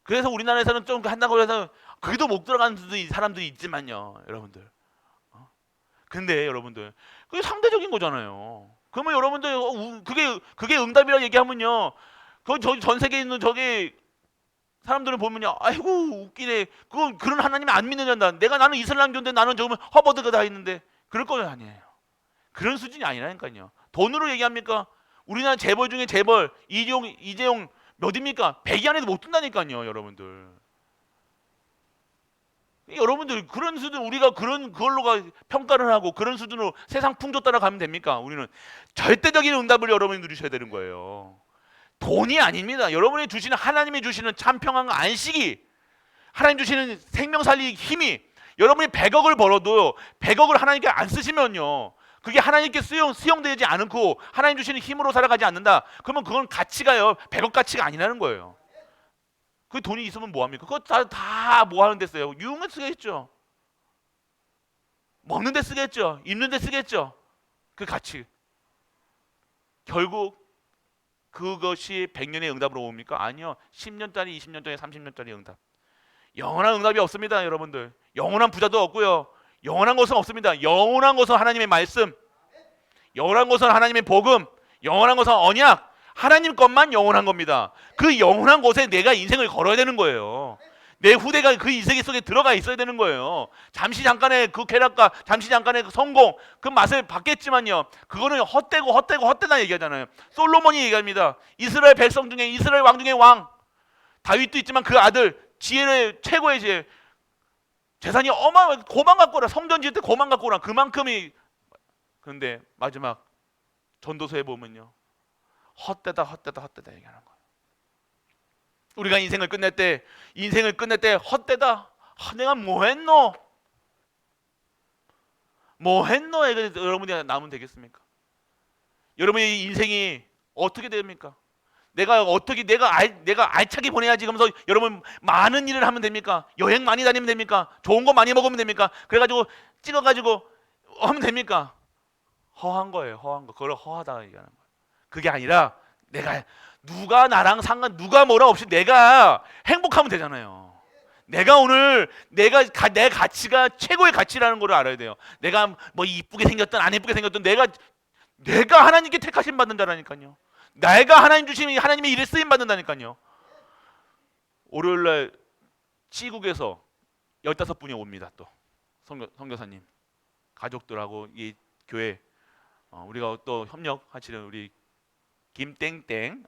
Speaker 1: 그래서 우리나라에서는 좀 한다고 해서 그래도 못 들어가는 사람들이 있지만요, 여러분들. 근데 여러분들 그게 상대적인 거잖아요. 그러면 여러분들 그게 응답이라 얘기하면요, 전 세계에 있는 저기 사람들을 보면요, 아이고 웃기네. 그런 하나님 안 믿는다. 나는 이슬람교인데 나는 저러면 허버드가 다 있는데 그럴 거 아니에요. 그런 수준이 아니라니까요. 돈으로 얘기합니까? 우리나라 재벌 중에 재벌 이재용 몇입니까? 100위 안에도 못 든다니까요, 여러분들. 여러분들 그런 수준, 우리가 그걸로가 평가를 하고 그런 수준으로 세상 풍조 따라가면 됩니까? 우리는 절대적인 응답을 여러분이 누리셔야 되는 거예요. 돈이 아닙니다. 여러분이 주시는, 하나님이 주시는 참 평안과 안식이, 하나님 주시는 생명 살리기 힘이, 여러분이 100억을 벌어도 100억을 하나님께 안 쓰시면요, 그게 하나님께 수용되지 않고 하나님 주시는 힘으로 살아가지 않는다. 그러면 그건 가치가요, 100억 가치가 아니라는 거예요. 그 돈이 있으면 뭐합니까? 그거 다 뭐 하는 데 써요? 유흥에 쓰겠죠. 먹는 데 쓰겠죠. 입는 데 쓰겠죠. 그 가치. 결국 그것이 100년의 응답으로 옵니까? 아니요. 10년짜리, 20년짜리, 30년짜리 응답. 영원한 응답이 없습니다, 여러분들. 영원한 부자도 없고요. 영원한 것은 없습니다. 영원한 것은 하나님의 말씀, 영원한 것은 하나님의 복음, 영원한 것은 언약, 하나님 것만 영원한 겁니다. 그 영원한 곳에 내가 인생을 걸어야 되는 거예요. 내 후대가 그 인생 속에 들어가 있어야 되는 거예요. 잠시 잠깐의 그 쾌락과 잠시 잠깐의 그 성공, 그 맛을 받겠지만요, 그거는 헛되다 얘기하잖아요. 솔로몬이 얘기합니다. 이스라엘 백성 중에, 이스라엘 왕 중에 왕 다윗도 있지만 그 아들, 지혜의 최고의 지혜, 재산이 어마어마하게 고만 갖고 오라, 성전 지을 때 고만 갖고 오라, 그만큼이. 그런데 마지막 전도서에 보면요, 헛되다 얘기하는 거예요. 우리가 인생을 끝낼 때 헛되다. 내가 뭐 했노? 여러분이 남으면 되겠습니까? 여러분의 인생이 어떻게 됩니까? 내가 알차게 보내야지 그러면서 여러분 많은 일을 하면 됩니까? 여행 많이 다니면 됩니까? 좋은 거 많이 먹으면 됩니까? 그래가지고 찍어가지고 하면 됩니까? 허한 거예요, 허한 거. 그걸 허하다 얘기하는 거예요. 그게 아니라 누가 뭐라 없이 내가 행복하면 되잖아요. 내가 오늘 내 가치가 최고의 가치라는 걸 알아야 돼요. 내가 뭐 이쁘게 생겼든 안 이쁘게 생겼든 내가 하나님께 택하심 받는 자라니까요. 내가 하나님 주시는 하나님의 일에 쓰임 받는다니까요. 월요일날 시국에서 15분이 옵니다. 또 선교사님 가족들하고 이 교회 우리가 또 협력하시는 우리 김땡땡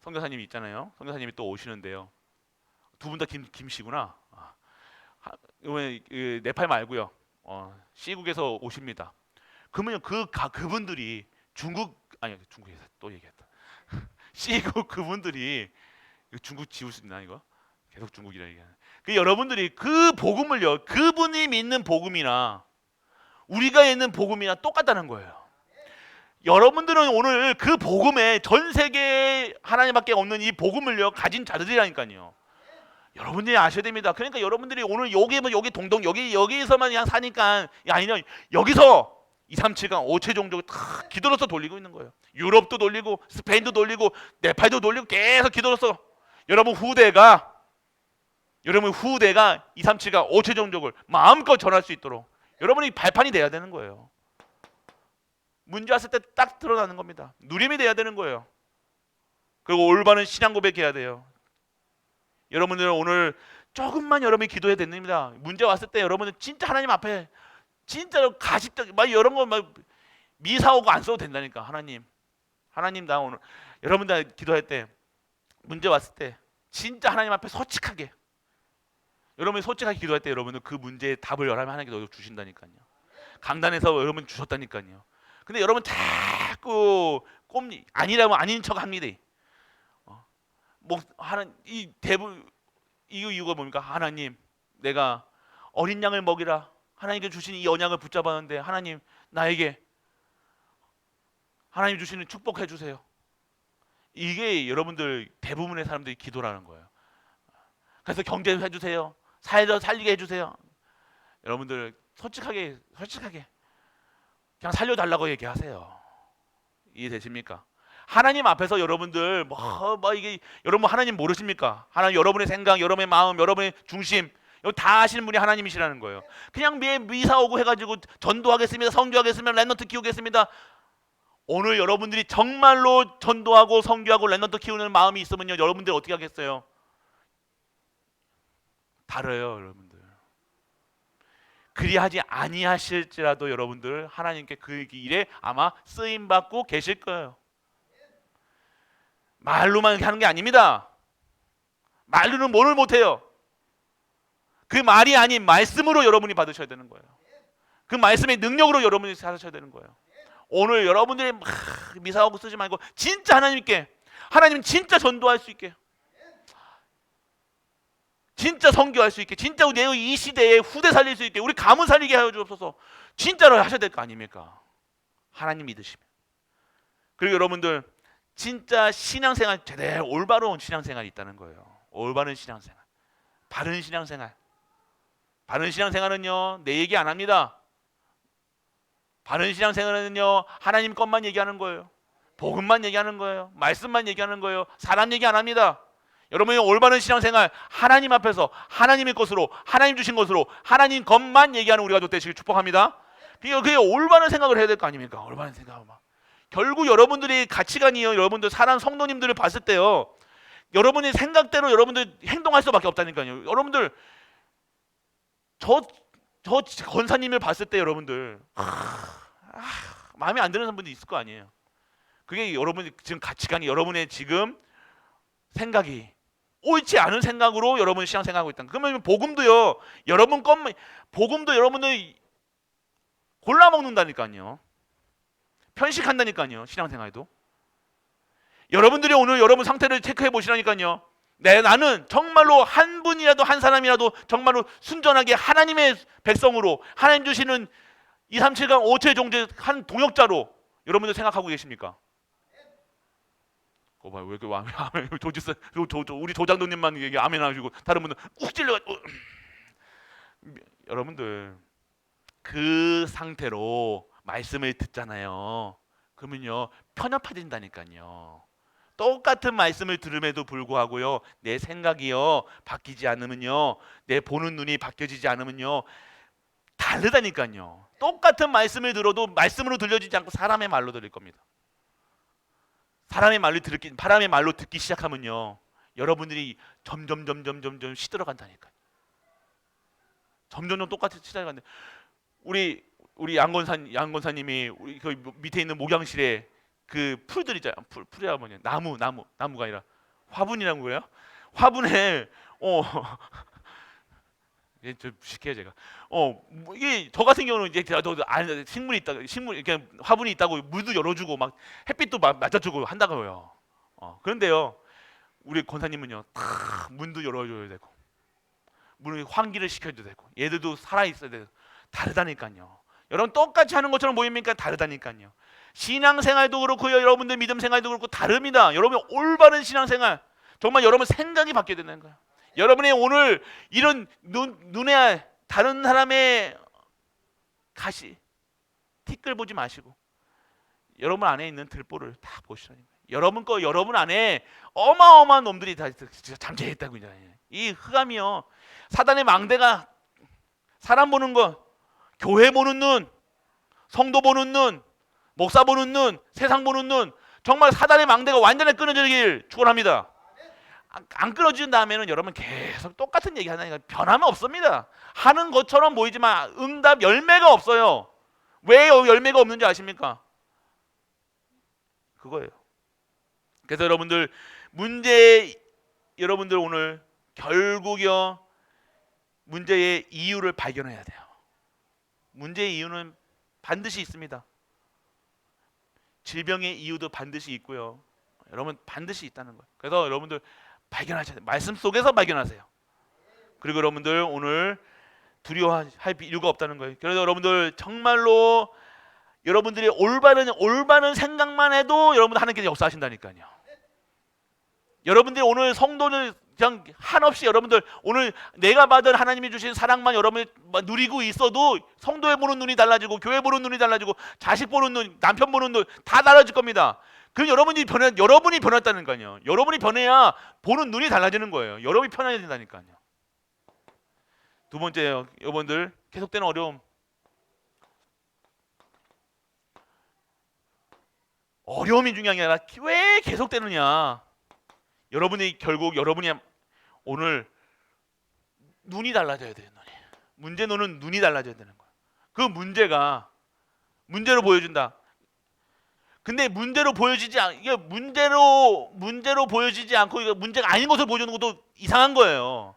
Speaker 1: 선교사님이 있잖아요. 선교사님이 또 오시는데요. 두 분 다 김씨구나. 이번에 네팔 말고요. 시국에서 오십니다. 그러면 그분들이 중국에서 또 얘기했다. 시국 그분들이 중국 지울 수 있나 이거? 계속 중국이라 얘기하는. 여러분들이 그 복음을요, 그분이 믿는 복음이나 우리가 있는 복음이나 똑같다는 거예요. 여러분들은 오늘 그 복음에 전 세계에 하나님밖에 없는 이 복음을요 가진 자들이라니까요. 여러분들이 아셔야 됩니다. 그러니까 여러분들이 오늘 여기 동동 여기에서만 그냥 사니까 아니냐, 여기서 2, 3, 7강 5체 종족을 다 기도로서 돌리고 있는 거예요. 유럽도 돌리고 스페인도 돌리고 네팔도 돌리고 계속 기도로서 여러분 후대가 2, 3, 7강 5체 종족을 마음껏 전할 수 있도록 여러분이 발판이 돼야 되는 거예요. 문제 왔을 때 딱 드러나는 겁니다. 누림이 돼야 되는 거예요. 그리고 올바른 신앙 고백해야 돼요. 여러분들은 오늘 조금만 여러분이 기도해야 됩니다. 문제 왔을 때 여러분은 진짜 하나님 앞에 진짜로 가식적 막 이런 거 막 미사오고 안 써도 된다니까. 하나님 나 오늘 여러분들 기도할 때 문제 왔을 때 진짜 하나님 앞에 솔직하게 여러분이 솔직하게 기도할 때 여러분은 그 문제의 답을 하나님께 주신다니까요. 강단에서 여러분 주셨다니까요. 근데 여러분 자꾸 아니라면 아닌 척 합니다. 뭐 이 대부분 이유가 뭡니까? 하나님, 내가 어린 양을 먹이라 하나님께 주신 이 언약을 붙잡았는데 하나님 나에게 하나님 주시는 축복해 주세요. 이게 여러분들 대부분의 사람들이 기도라는 거예요. 그래서 경제 해주세요. 살리게 해주세요. 여러분들 솔직하게 그냥 살려달라고 얘기하세요. 이해되십니까? 하나님 앞에서 여러분들 이게 여러분 하나님 모르십니까? 하나님 여러분의 생각, 여러분의 마음, 여러분의 중심 다 아시는 분이 하나님이시라는 거예요. 그냥 미사 오고 해가지고 전도하겠습니다, 성교하겠습니다, 랩넌트 키우겠습니다. 오늘 여러분들이 정말로 전도하고 성교하고 랩넌트 키우는 마음이 있으면요, 여러분들 어떻게 하겠어요? 다르요, 여러분들. 그리하지 아니하실지라도 여러분들 하나님께 그 일에 아마 쓰임 받고 계실 거예요. 말로만 하는 게 아닙니다. 말로는 뭐를 못해요. 그 말이 아닌 말씀으로 여러분이 받으셔야 되는 거예요. 그 말씀의 능력으로 여러분이 살으셔야 되는 거예요. 오늘 여러분들이 미사하고 쓰지 말고 진짜 하나님 진짜 전도할 수 있게, 진짜 선교할 수 있게, 진짜 이 시대에 후대 살릴 수 있게, 우리 가문 살리게 하여 주옵소서. 진짜로 하셔야 될 거 아닙니까? 하나님 믿으시면. 그리고 여러분들 진짜 신앙생활 제대로 올바른 신앙생활이 있다는 거예요. 올바른 신앙생활, 바른 신앙생활. 바른 신앙생활은요 내 얘기 안 합니다. 바른 신앙생활은요 하나님 것만 얘기하는 거예요. 복음만 얘기하는 거예요. 말씀만 얘기하는 거예요. 사람 얘기 안 합니다. 여러분의 올바른 신앙생활, 하나님 앞에서 하나님의 것으로, 하나님 주신 것으로 하나님 것만 얘기하는 우리 가족 되시길 축복합니다. 그게 올바른 생각을 해야 될 거 아닙니까? 올바른 생각을 막. 결국 여러분들이 가치관이요, 여러분들 사랑 성도님들을 봤을 때요, 여러분의 생각대로 여러분들 행동할 수밖에 없다니까요. 여러분들 저 권사님을 봤을 때 여러분들 마음에 안 드는 분도 있을 거 아니에요. 그게 여러분이 지금 가치관이, 여러분의 지금 생각이 옳지 않은 생각으로 여러분 신앙생활하고 있다. 그러면 복음도요, 복음도 여러분들 골라 먹는다니까요. 편식한다니까요. 신앙생활도. 여러분들이 오늘 여러분 상태를 체크해 보시라니까요. 나는 정말로 한 분이라도, 한 사람이라도 정말로 순전하게 하나님의 백성으로, 하나님 주시는 2, 3, 7강 5체 종제 한 동역자로 여러분들 생각하고 계십니까? 왜 이렇게 우리 조장도님만 얘기 아멘 하시고 다른 분들 욱 찔러가지고 여러분들 그 상태로 말씀을 듣잖아요. 그러면요 편협해진다니까요. 똑같은 말씀을 들음에도 불구하고요, 내 생각이요 바뀌지 않으면요, 내 보는 눈이 바뀌어지지 않으면요 다르다니까요. 똑같은 말씀을 들어도 말씀으로 들려지지 않고 사람의 말로 들릴 겁니다. 사람의 말로 듣기 시작하면요, 여러분들이 점점 시들어간다니까요. 점점 똑같이 시들어간다. 우리 양권사님이 우리 그 밑에 있는 목양실에 그 풀들 있잖아요. 풀이라 뭐냐, 나무가 아니라 화분이라는 거예요. 화분에 좀 무식해요 제가. 이게 저 같은 경우는 이제 식물이 이렇게 화분이 있다고 물도 열어주고 막 햇빛도 맞아주고 한다고요. 그런데요, 우리 권사님은요, 다 문도 열어줘야 되고, 문을 환기를 시켜줘야 되고, 얘들도 살아 있어야 되고, 다르다니까요. 여러분 똑같이 하는 것처럼 보입니까? 다르다니까요. 신앙생활도 그렇고요, 여러분들 믿음 생활도 그렇고 다릅니다. 여러분 올바른 신앙생활, 정말 여러분 생각이 바뀌어야 된다는 거예요. 여러분의 오늘 이런 눈에 다른 사람의 가시 티끌 보지 마시고 여러분 안에 있는 들보를 다 보시라는 거예요. 여러분 안에 어마어마한 놈들이 다 진짜 잠재했다고 이제. 이 흑암이요, 사단의 망대가 사람 보는 거, 교회 보는 눈, 성도 보는 눈, 목사 보는 눈, 세상 보는 눈, 정말 사단의 망대가 완전히 끊어지길 축원합니다. 안 끊어진 다음에는 여러분 계속 똑같은 얘기 하니까 변함은 없습니다. 하는 것처럼 보이지만 응답 열매가 없어요. 왜 열매가 없는지 아십니까? 그거예요. 그래서 여러분들 여러분들 오늘 결국요 문제의 이유를 발견해야 돼요. 문제의 이유는 반드시 있습니다. 질병의 이유도 반드시 있고요. 여러분 반드시 있다는 거예요. 그래서 여러분들 발견하셔야 돼요. 말씀 속에서 발견하세요. 그리고 여러분들 오늘 두려워할 이유가 없다는 거예요. 그래서 여러분들 정말로 여러분들이 올바른 생각만 해도 여러분들 하나님께서 역사하신다니까요. 여러분들이 오늘 성도는 그냥 한없이 여러분들 오늘 내가 받은 하나님이 주신 사랑만 여러분이 누리고 있어도 성도에 보는 눈이 달라지고 교회 보는 눈이 달라지고 자식 보는 눈, 남편 보는 눈 다 달라질 겁니다. 그럼 여러분이 변했다는 거예요. 여러분이 변해야 보는 눈이 달라지는 거예요. 여러분이 편해야 된다니까요. 두 번째요, 여러분들 계속되는 어려움. 어려움이 중요한 게 아니라 왜 계속되느냐. 결국 여러분이 오늘 눈이 달라져야 돼요. 문제는 눈이 달라져야 되는 거예요. 그 문제로 보여준다. 근데 문제로 보여지지 않고 이게 문제가 아닌 것을 보여주는 것도 이상한 거예요.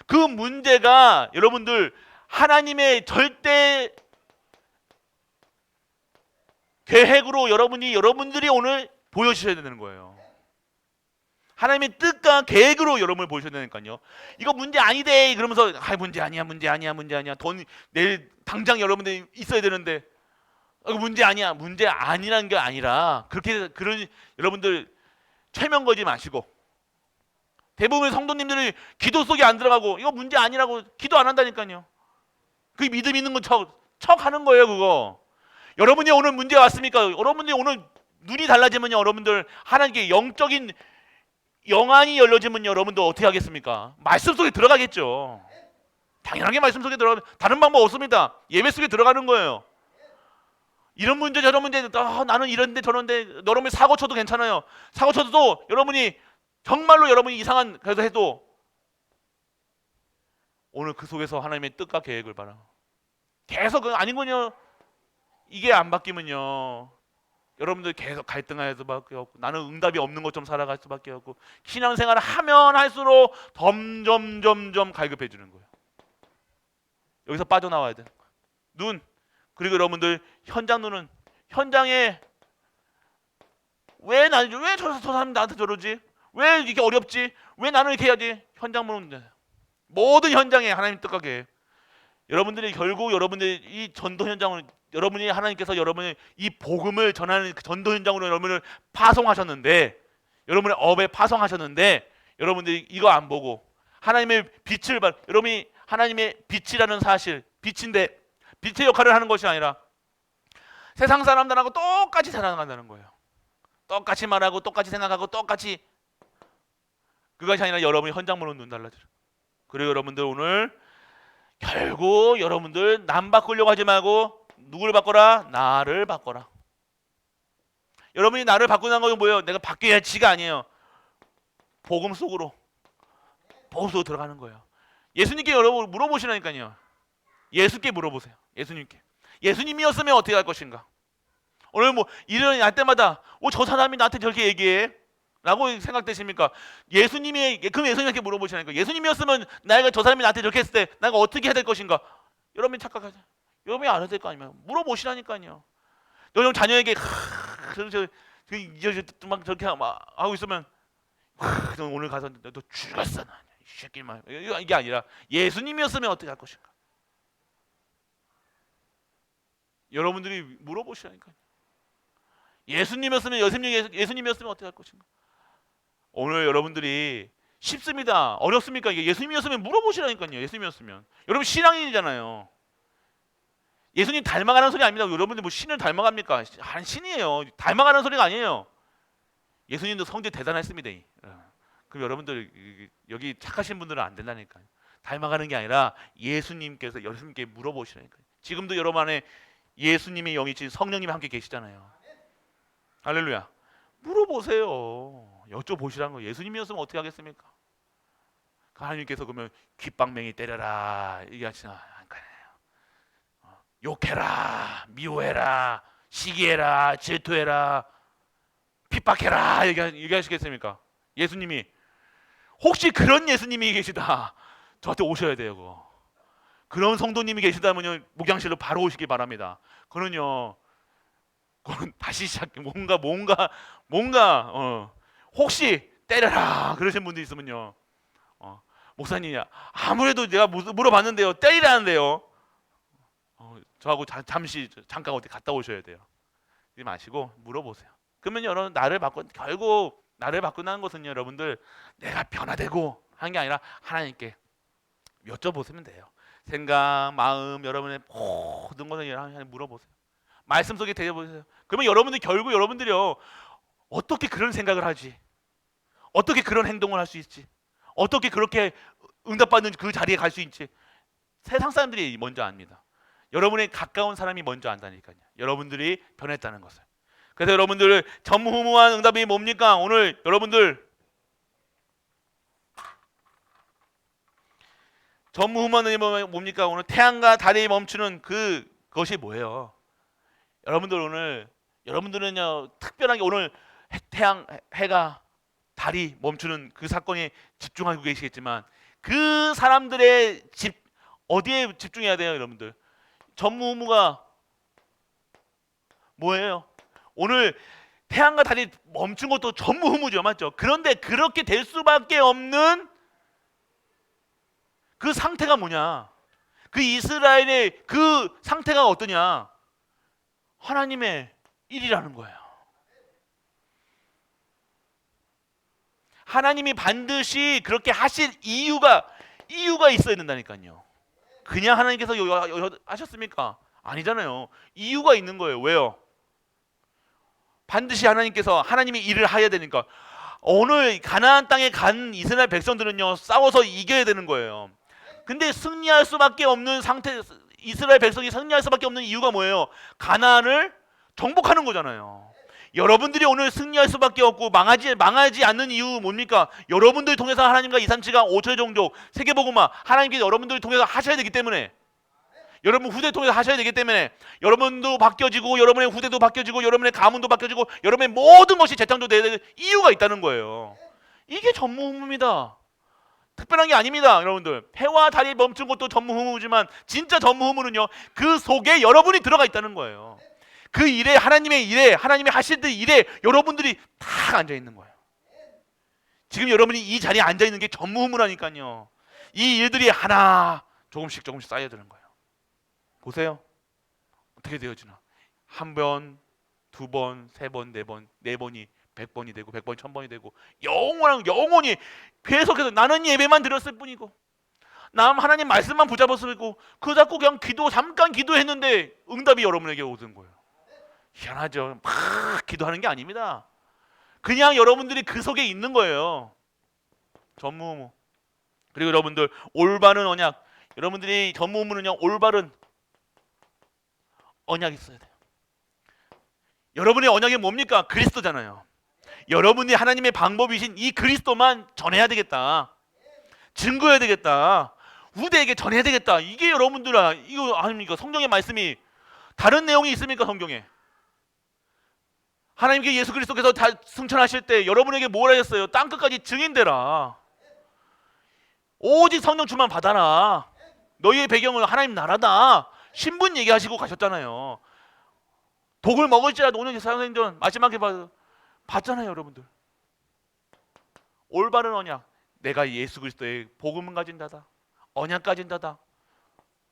Speaker 1: 그 문제가 여러분들 하나님의 절대 계획으로 여러분들이 오늘 보여주셔야 되는 거예요. 하나님의 뜻과 계획으로 여러분을 보여줘야 되니까요. 이거 문제 아니대 그러면서 문제 아니야. 돈 내일 당장 여러분들이 있어야 되는데 이거 문제 아니야. 문제 아니라는 게 아니라 그런 여러분들 최면 거지 마시고, 대부분의 성도님들이 기도 속에 안 들어가고 이거 문제 아니라고 기도 안 한다니까요. 그 믿음 있는 건 척 하는 거예요. 그거. 여러분이 오늘 문제 왔습니까? 여러분들이 오늘 눈이 달라지면요, 여러분들 하나님께 영적인 영안이 열려지면 여러분들 어떻게 하겠습니까? 말씀 속에 들어가겠죠. 당연하게 말씀 속에 들어가면 다른 방법 없습니다. 예배 속에 들어가는 거예요. 이런 문제 저런 문제, 나는 이런데 저런데, 여러분이 사고 쳐도 괜찮아요. 사고 쳐도 여러분이 정말로 여러분이 이상한 그래서 해도 오늘 그 속에서 하나님의 뜻과 계획을 봐라. 계속 아니군요. 이게 안 바뀌면요, 여러분들 계속 갈등할 수밖에 없고, 나는 응답이 없는 것처럼 살아갈 수밖에 없고, 신앙생활을 하면 할수록 점점 갈급해지는 거예요. 여기서 빠져나와야 되는 거예요. 눈. 그리고 여러분들 현장에 왜 저 사람 나한테 저러지? 왜 이게 어렵지? 왜 나는 이렇게 해야지? 현장 보는 데 모든 현장에 하나님 뜻과 계획. 여러분들이 결국 여러분들이 이 전도 현장을 여러분이 하나님께서 여러분의 이 복음을 전하는 그 전도 현장으로 여러분을 파송하셨는데, 여러분의 업에 파송하셨는데, 여러분들이 이거 안 보고 하나님의 빛을 여러분이 하나님의 빛이라는 사실, 빛인데 빛의 역할을 하는 것이 아니라 세상 사람들하고 똑같이 살아간다는 거예요. 똑같이 말하고 똑같이 생각하고 똑같이, 그것이 아니라 여러분이 현장 보는 눈 달라져요. 그리고 여러분들 오늘 결국 여러분들 남 바꾸려고 하지 말고 누구를 바꿔라? 나를 바꿔라. 여러분이 나를 바꾸는 건 뭐예요? 내가 바뀌어야지가 아니에요. 복음 속으로 들어가는 거예요. 예수님께 여러분 물어보시라니까요. 예수께 물어보세요. 예수님이었으면 어떻게 할 것인가? 오늘 일을 할 때마다 저 사람이 나한테 저렇게 얘기해 라고 생각되십니까? 그럼 예수님께 물어보시라니까. 예수님이었으면 내가 저 사람이 나한테 저렇게 했을 때 내가 어떻게 해야 될 것인가? 여러분이 착각하죠. 여러분이 알아야 될 거 아니에요. 물어보시라니까요. 여러분 자녀에게 막 저렇게 하고 있으면 오늘 가서 너 죽었어, 이 새끼 말. 이게 아니라 예수님이었으면 어떻게 할 것인가? 여러분들이 물어보시라니까요. 예수님이었으면 어떻게 할 것인가? 오늘 여러분들이 쉽습니다. 어렵습니까? 이게 예수님이었으면 물어보시라니까요. 예수님이었으면. 여러분 신앙인이잖아요. 예수님 닮아가는 소리 아닙니다. 여러분들 뭐 신을 닮아갑니까? 한 신이에요. 닮아가는 소리가 아니에요. 예수님도 성질 대단했습니다. 그럼 여러분들 여기 착하신 분들은 안 된다니까요. 닮아가는 게 아니라 예수님께 물어보시라니까요. 지금도 여러분 안에 예수님의 영이 지금 성령님이 함께 계시잖아요. 할렐루야. 물어보세요. 여쭤보시라는 거. 예수님이었으면 어떻게 하겠습니까? 하나님께서 그러면 귓방맹이 때려라 얘기하시나 않을까요? 욕해라, 미워해라, 시기해라, 질투해라, 핍박해라 얘기하시겠습니까? 예수님이 혹시 그런 예수님이 계시다 저한테 오셔야 돼요. 그런 성도님이 계시다면요 목양실로 바로 오시기 바랍니다. 그거는요 다시 시작해 뭔가 혹시 때려라 그러신 분들 있으면요 목사님 아무래도 내가 물어봤는데요 때리라는데요 저하고 잠깐 어디 갔다 오셔야 돼요. 이러지 마시고 물어보세요. 그러면 여러분 결국 나를 바꾼다는 것은요 여러분들 내가 변화되고 하는 게 아니라 하나님께 여쭤보시면 돼요. 생각, 마음, 여러분의 모든 것을 하나님께 물어보세요. 말씀 속에 대해보세요. 그러면 결국 여러분들이요 어떻게 그런 생각을 하지? 어떻게 그런 행동을 할 수 있지? 어떻게 그렇게 응답받는 그 자리에 갈 수 있지? 세상 사람들이 먼저 압니다. 여러분의 가까운 사람이 먼저 안다니까요. 여러분들이 변했다는 것을. 그래서 여러분들 전무후무한 응답이 뭡니까? 오늘 여러분들 전무후무한 응답이 뭡니까? 오늘 태양과 달이 멈추는 그것이 뭐예요? 여러분들은요 특별하게 오늘 해가 달이 멈추는 그 사건에 집중하고 계시겠지만 그 사람들의 어디에 집중해야 돼요, 여러분들? 전무후무가 뭐예요? 오늘 태양과 달이 멈춘 것도 전무후무죠, 맞죠? 그런데 그렇게 될 수밖에 없는 그 상태가 뭐냐? 그 이스라엘의 그 상태가 어떠냐? 하나님의 일이라는 거예요. 하나님이 반드시 그렇게 하실 이유가 있어야 된다니까요. 그냥 하나님께서 하셨습니까? 아니잖아요. 이유가 있는 거예요. 왜요? 반드시 하나님이 일을 해야 되니까. 오늘 가나안 땅에 간 이스라엘 백성들은요 싸워서 이겨야 되는 거예요. 근데 승리할 수밖에 없는 상태, 이스라엘 백성이 승리할 수밖에 없는 이유가 뭐예요? 가나안을 정복하는 거잖아요. 여러분들이 오늘 승리할 수밖에 없고 망하지 않는 이유 뭡니까? 여러분들 통해서 하나님과 2, 3, 7강 5천 종족 세계복음화 하나님께서 여러분들을 통해서 하셔야 되기 때문에, 여러분 후대 통해서 하셔야 되기 때문에 여러분도 바뀌어지고 여러분의 후대도 바뀌어지고 여러분의 가문도 바뀌어지고 여러분의 모든 것이 재창조돼야 되는 이유가 있다는 거예요. 이게 전무후무입니다. 특별한 게 아닙니다. 여러분들 해와 달이 멈춘 것도 전무후무지만 진짜 전무후무는요 그 속에 여러분이 들어가 있다는 거예요. 그 일에 하나님이 하실 일에 여러분들이 다 앉아 있는 거예요. 지금 여러분이 이 자리에 앉아 있는 게 전무후무라니까요. 이 일들이 하나 조금씩 쌓여드는 거예요. 보세요. 어떻게 되어지나. 한 번, 두 번, 세 번, 네 번, 네 번이 100번이 되고 100번이 1000번이 되고 영원히 계속해서 나는 예배만 드렸을 뿐이고 하나님 말씀만 붙잡았을 뿐이고 자꾸 그냥 잠깐 기도했는데 응답이 여러분에게 오는 거예요. 희한하죠. 막 기도하는 게 아닙니다. 그냥 여러분들이 그 속에 있는 거예요. 전무후무. 그리고 여러분들 올바른 언약. 여러분들이 전무후무는요 올바른 언약이 있어야 돼요. 여러분의 언약이 뭡니까? 그리스도잖아요. 여러분이 하나님의 방법이신 이 그리스도만 전해야 되겠다. 증거해야 되겠다. 후대에게 전해야 되겠다. 이게 여러분들아 이거 아닙니까? 성경의 말씀이 다른 내용이 있습니까? 성경에 하나님께 예수 그리스도께서 다 승천하실 때 여러분에게 뭘 하셨어요? 땅끝까지 증인되라. 오직 성령 충만 받아라. 너희의 배경은 하나님 나라다. 신분 얘기하시고 가셨잖아요. 독을 먹을지라도 오늘 사도행전 마지막에 봤잖아요, 여러분들. 올바른 언약. 내가 예수 그리스도의 복음을 가진 자다. 언약 가진 자다.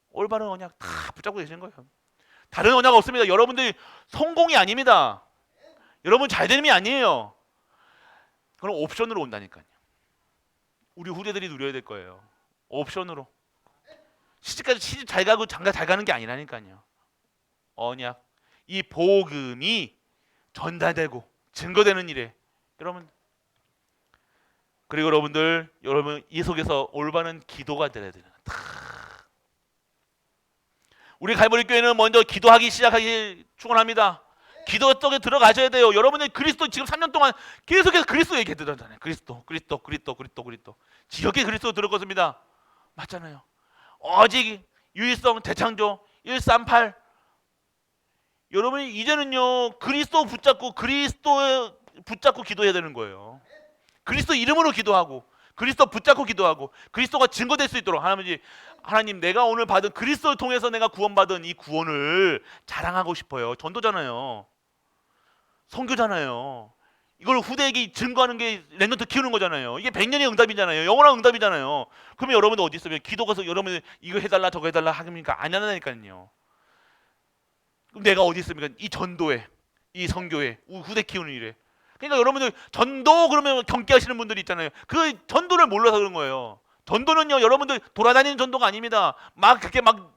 Speaker 1: 올바른 언약 다 붙잡고 계시는 거예요. 다른 언약 없습니다. 여러분들이 성공이 아닙니다. 여러분 잘 되는 게 아니에요. 그럼 옵션으로 온다니까요. 우리 후대들이 누려야 될 거예요. 옵션으로. 시집 잘 가고 장가 잘 가는 게 아니라니까요. 언약. 이 복음이 전달되고 증거되는 일에 여러분, 그리고 여러분 이 속에서 올바른 기도가 되어야 돼요. 우리 갈보리 교회는 먼저 기도하기 시작하기 축원합니다. 기도 속에 들어가셔야 돼요. 여러분의 그리스도 지금 3년 동안 계속해서 그리스도 얘기 들었잖아요. 그리스도. 지역에 그리스도 들었습니다. 맞잖아요. 오직 유일성 대창조 138. 여러분이 이제는요 그리스도 붙잡고 기도해야 되는 거예요. 그리스도 이름으로 기도하고 그리스도 붙잡고 기도하고 그리스도가 증거될 수 있도록 하나님 내가 오늘 받은 그리스도를 통해서 내가 구원받은 이 구원을 자랑하고 싶어요. 전도잖아요. 선교잖아요. 이걸 후대에게 증거하는 게 랩런트 키우는 거잖아요. 이게 100년의 응답이잖아요. 영원한 응답이잖아요. 그러면 여러분들 어디 있어요? 기도 가서 여러분들 이거 해달라 저거 해달라 하십니까? 안 한다니까요. 그럼 내가 어디 있습니까? 이 전도에, 이 선교에, 후대 키우는 일에. 그러니까 여러분들 전도 그러면 경계하시는 분들이 있잖아요. 그 전도를 몰라서 그런 거예요. 전도는요 여러분들 돌아다니는 전도가 아닙니다. 막 그렇게 막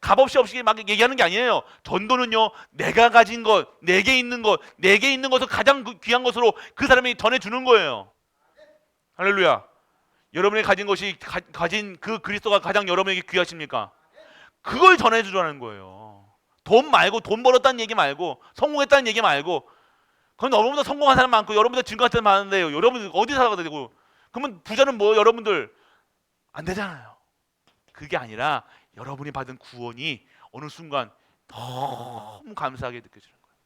Speaker 1: 값없이 없이 막 얘기하는 게 아니에요. 전도는요 내가 가진 것, 내게 있는 것을 가장 귀한 것으로 그 사람이 전해주는 거예요. 할렐루야. 여러분이 가진 것이 가진 그 그리스도가 가장 여러분에게 귀하십니까? 그걸 전해주라는 거예요. 돈 말고, 돈 벌었다는 얘기 말고, 성공했다는 얘기 말고. 그건 여러분보다 성공한 사람 많고 여러분보다 증거한 사람 많은데요. 여러분 어디 살아가야 되고? 그러면 부자는 뭐 여러분들 안 되잖아요. 그게 아니라 여러분이 받은 구원이 어느 순간 너무 감사하게 느껴지는 거예요.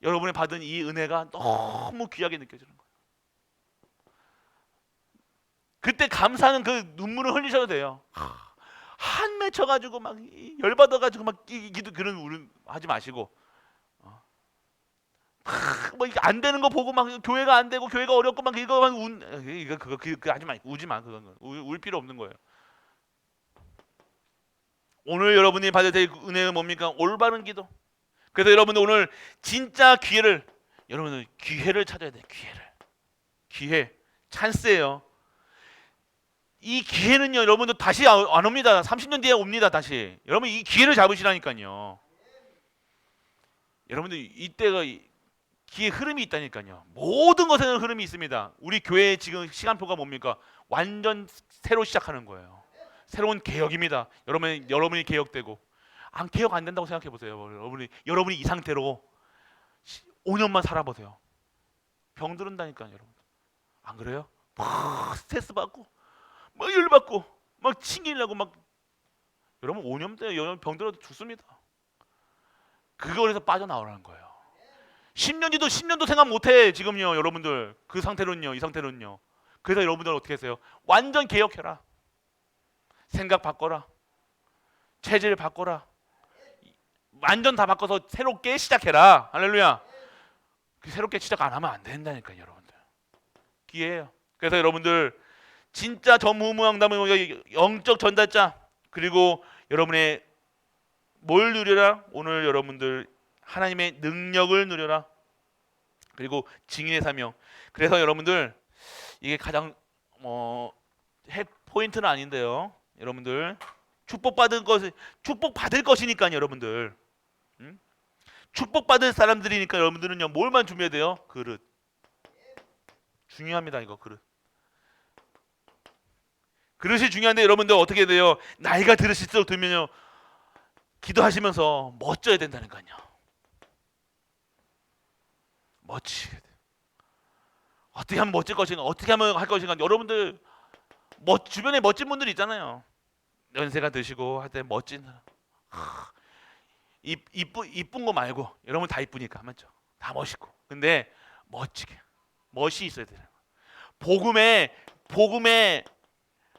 Speaker 1: 여러분이 받은 이 은혜가 너무 귀하게 느껴지는 거예요. 그때 감사하는 그 눈물을 흘리셔도 돼요. 한 맺혀가지고 막 열받아가지고 막 기도 그런 울 하지 마시고, 뭐 안 되는 거 보고 막 교회가 안 되고 교회가 어렵고 막 이거 하지 마, 우지 마. 그건 울 필요 없는 거예요. 오늘 여러분이 받을 될 은혜는 뭡니까? 올바른 기도. 그래서 여러분들 오늘 진짜 여러분들 기회를 찾아야 돼요. 기회, 찬스예요. 이 기회는요 여러분들 다시 안 옵니다. 30년 뒤에 옵니다. 다시. 여러분 이 기회를 잡으시라니까요. 여러분들 이때가 기회 흐름이 있다니까요. 모든 것에는 흐름이 있습니다. 우리 교회의 지금 시간표가 뭡니까? 완전 새로 시작하는 거예요. 새로운 개혁입니다. 여러분이 개혁되고 개혁 안 된다고 생각해 보세요. 여러분이 이 상태로 5년만 살아보세요. 병들은다니까요, 여러분. 안 그래요? 막 스트레스 받고 막 열 받고 막 튕기려고 막 여러분 5년 때 병들어도 죽습니다. 그거에서 빠져나오라는 거예요. 10년 뒤도 10년도 생각 못해 지금요 여러분들 이 상태로는요. 그래서 여러분들 어떻게 하세요? 완전 개혁해라. 생각 바꿔라. 체질 바꿔라. 완전 다 바꿔서 새롭게 시작해라. 할렐루야. 새롭게 시작 안 하면 안 된다니까요 여러분들. 기회예요. 그래서 여러분들 진짜 전무후무양담의 영적 전달자, 그리고 여러분의 뭘 누려라? 오늘 여러분들 하나님의 능력을 누려라. 그리고 증인의 사명. 그래서 여러분들 이게 가장 핵 포인트는 아닌데요. 여러분들 축복받을 것이니까요. 여러분들 축복받을 사람들이니까 여러분들은요 뭘만 준비해야 돼요? 그릇. 중요합니다. 이거 그릇이 중요한데 여러분들 어떻게 돼요? 나이가 들으실수록 들면요 기도하시면서 멋져야 된다니까요. 멋지게 돼요. 어떻게 하면 멋질 것인가? 어떻게 하면 할 것인가? 여러분들 주변에 멋진 분들 있잖아요. 연세가 드시고 할 때 멋진 사람. 이쁜 거 말고 여러분 다 이쁘니까 맞죠? 다 멋있고. 근데 멋이 있어야 돼요. 복음의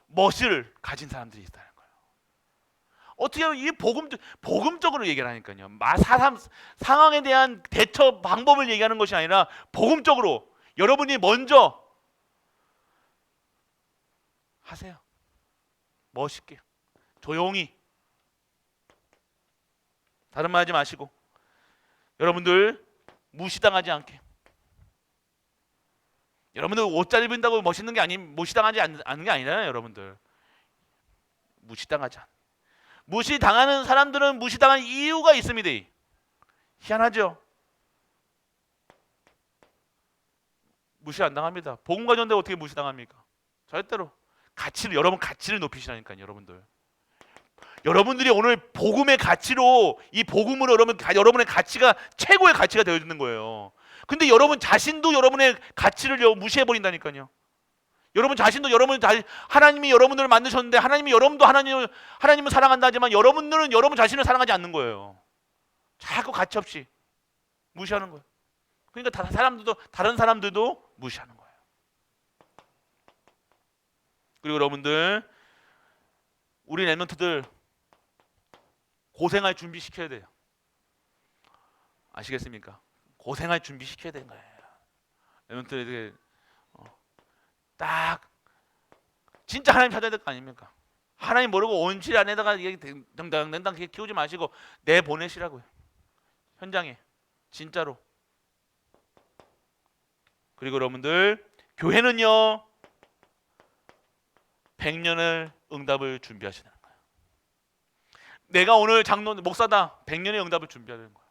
Speaker 1: 멋을 가진 사람들이 있다는 거예요. 어떻게 하면 이 복음적으로 얘기를 하니까요. 상황에 대한 대처 방법을 얘기하는 것이 아니라 복음적으로 여러분이 먼저 하세요. 멋있게, 조용히. 다른 말 하지 마시고 여러분들 무시당하지 않게. 여러분들 옷 잘 입는다고 멋있는 게 무시당하지 않는 게 아니잖아요. 여러분들 무시당하지 않. 무시당하는 사람들은 무시당한 이유가 있습니다. 희한하죠. 무시 안 당합니다. 복음과 전대 어떻게 무시당합니까? 절대로. 여러분 가치를 높이시라니까요. 여러분들이 오늘 복음의 가치로, 이 복음으로 여러분의 가치가 최고의 가치가 되어지는 거예요. 근데 여러분 자신도 여러분의 가치를 무시해 버린다니까요. 여러분 자신도 하나님이 여러분들을 만드셨는데 하나님이 하나님을 사랑한다 하지만 여러분들은 여러분 자신을 사랑하지 않는 거예요. 자꾸 가치 없이 무시하는 거예요. 그러니까 다른 사람들도 무시하는 거예요. 그리고 여러분들, 우리 랩런트들 고생할 준비 시켜야 돼요. 아시겠습니까? 고생할 준비 시켜야 되는 거예요. 랩런트들에게 딱 진짜 하나님 찾아야 될 거 아닙니까? 하나님 모르고 온실 안에다가 댕당댕당 키우지 마시고 내보내시라고요. 현장에 진짜로. 그리고 여러분들, 교회는요 100년을 응답을 준비하시는 거예요. 내가 오늘 목사다, 100년의 응답을 준비하는 거예요.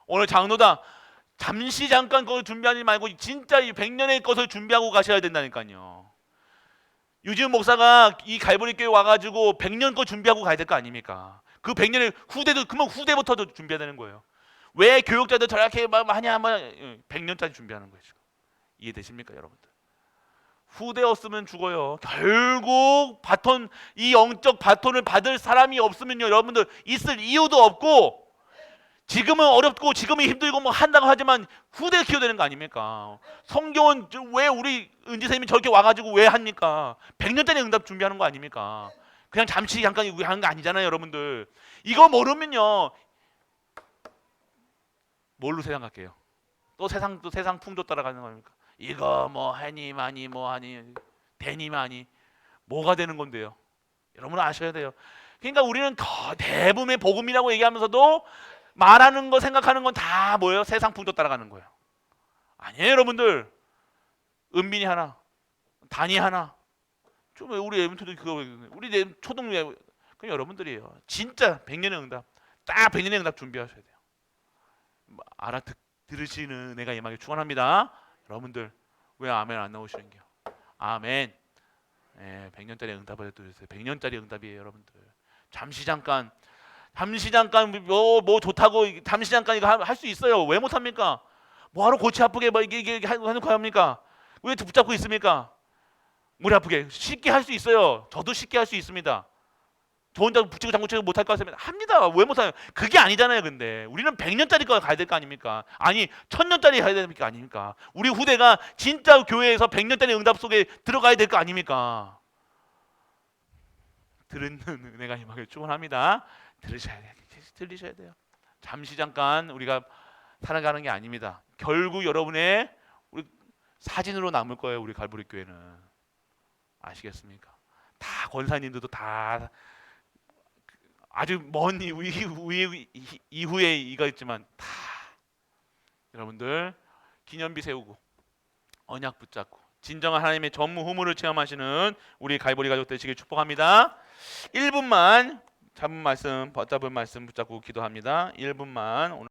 Speaker 1: 오늘 장로다, 잠시 잠깐 그걸 준비하지 말고 진짜 이 100년의 것을 준비하고 가셔야 된다니까요. 유지은 목사가 이 갈보리 교회 와가지고 100년 거 준비하고 가야 될 거 아닙니까? 그 100년의 후대부터 준비해야 되는 거예요. 왜 교육자들 저렇게 하냐, 100년짜리 준비하는 거예요. 지금. 이해되십니까, 여러분들? 후대 없으면 죽어요. 결국 이 영적 바톤을 받을 사람이 없으면요, 여러분들 있을 이유도 없고, 지금은 어렵고 지금은 힘들고 한다고 하지만 후대 키워야 되는 거 아닙니까? 성경은 왜 우리 은지 선생님이 저렇게 와가지고 왜 합니까? 100년짜리 응답 준비하는 거 아닙니까? 그냥 잠시 잠깐 하는 거 아니잖아요, 여러분들. 이거 모르면요, 뭘로 세상 갈게요? 또 세상 풍조 따라가는 겁니까? 이거 하니 마니 되니 마니 뭐가 되는 건데요? 여러분 아셔야 돼요. 그러니까 우리는 대부분의 복음이라고 얘기하면서도 말하는 거, 생각하는 건 다 뭐예요? 세상 풍조 따라가는 거예요. 아니에요, 여러분들. 은빈이 하나, 단이 하나. 좀 우리 애분들도 우리 초등부에 그냥 여러분들이에요. 진짜 100년의 응답, 딱 100년의 응답 준비하셔야 돼요. 들으시는 은혜가 임하길 축원합니다. 여러분들 왜 아멘 안 나오시는겨? 아멘. 100년짜리 응답을 해드렸어요. 100년짜리 응답이에요, 여러분들. 잠시 잠깐 뭐 좋다고 잠시 잠깐 이거 할 수 있어요. 왜 못합니까? 뭐하러 골치 아프게 이게 해놓고 합니까? 왜 붙잡고 있습니까? 머리 아프게 쉽게 할 수 있어요. 저도 쉽게 할 수 있습니다. 저 혼자 붙이고 장구치고 못할 것 같으면 합니다. 왜 못해요? 그게 아니잖아요. 근데 우리는 100년짜리 거 가야 될 거 아닙니까? 아니 1000년짜리 가야 될 거 아닙니까? 우리 후대가 진짜 교회에서 100년짜리 응답 속에 들어가야 될 거 아닙니까? 들은 은혜가 임하길 축원합니다. 들리셔야 돼요. 잠시 잠깐 우리가 살아가는 게 아닙니다. 결국 여러분의 우리 사진으로 남을 거예요. 우리 갈보리 교회는. 아시겠습니까? 다 권사님들도 다 아주 먼 이후에 이거 있지만 다 여러분들 기념비 세우고 언약 붙잡고 진정한 하나님의 전무후무를 체험하시는 우리 갈보리 가족 되시길 축복합니다. 1분만 붙잡은 말씀 붙잡고 기도합니다. 1분만 오늘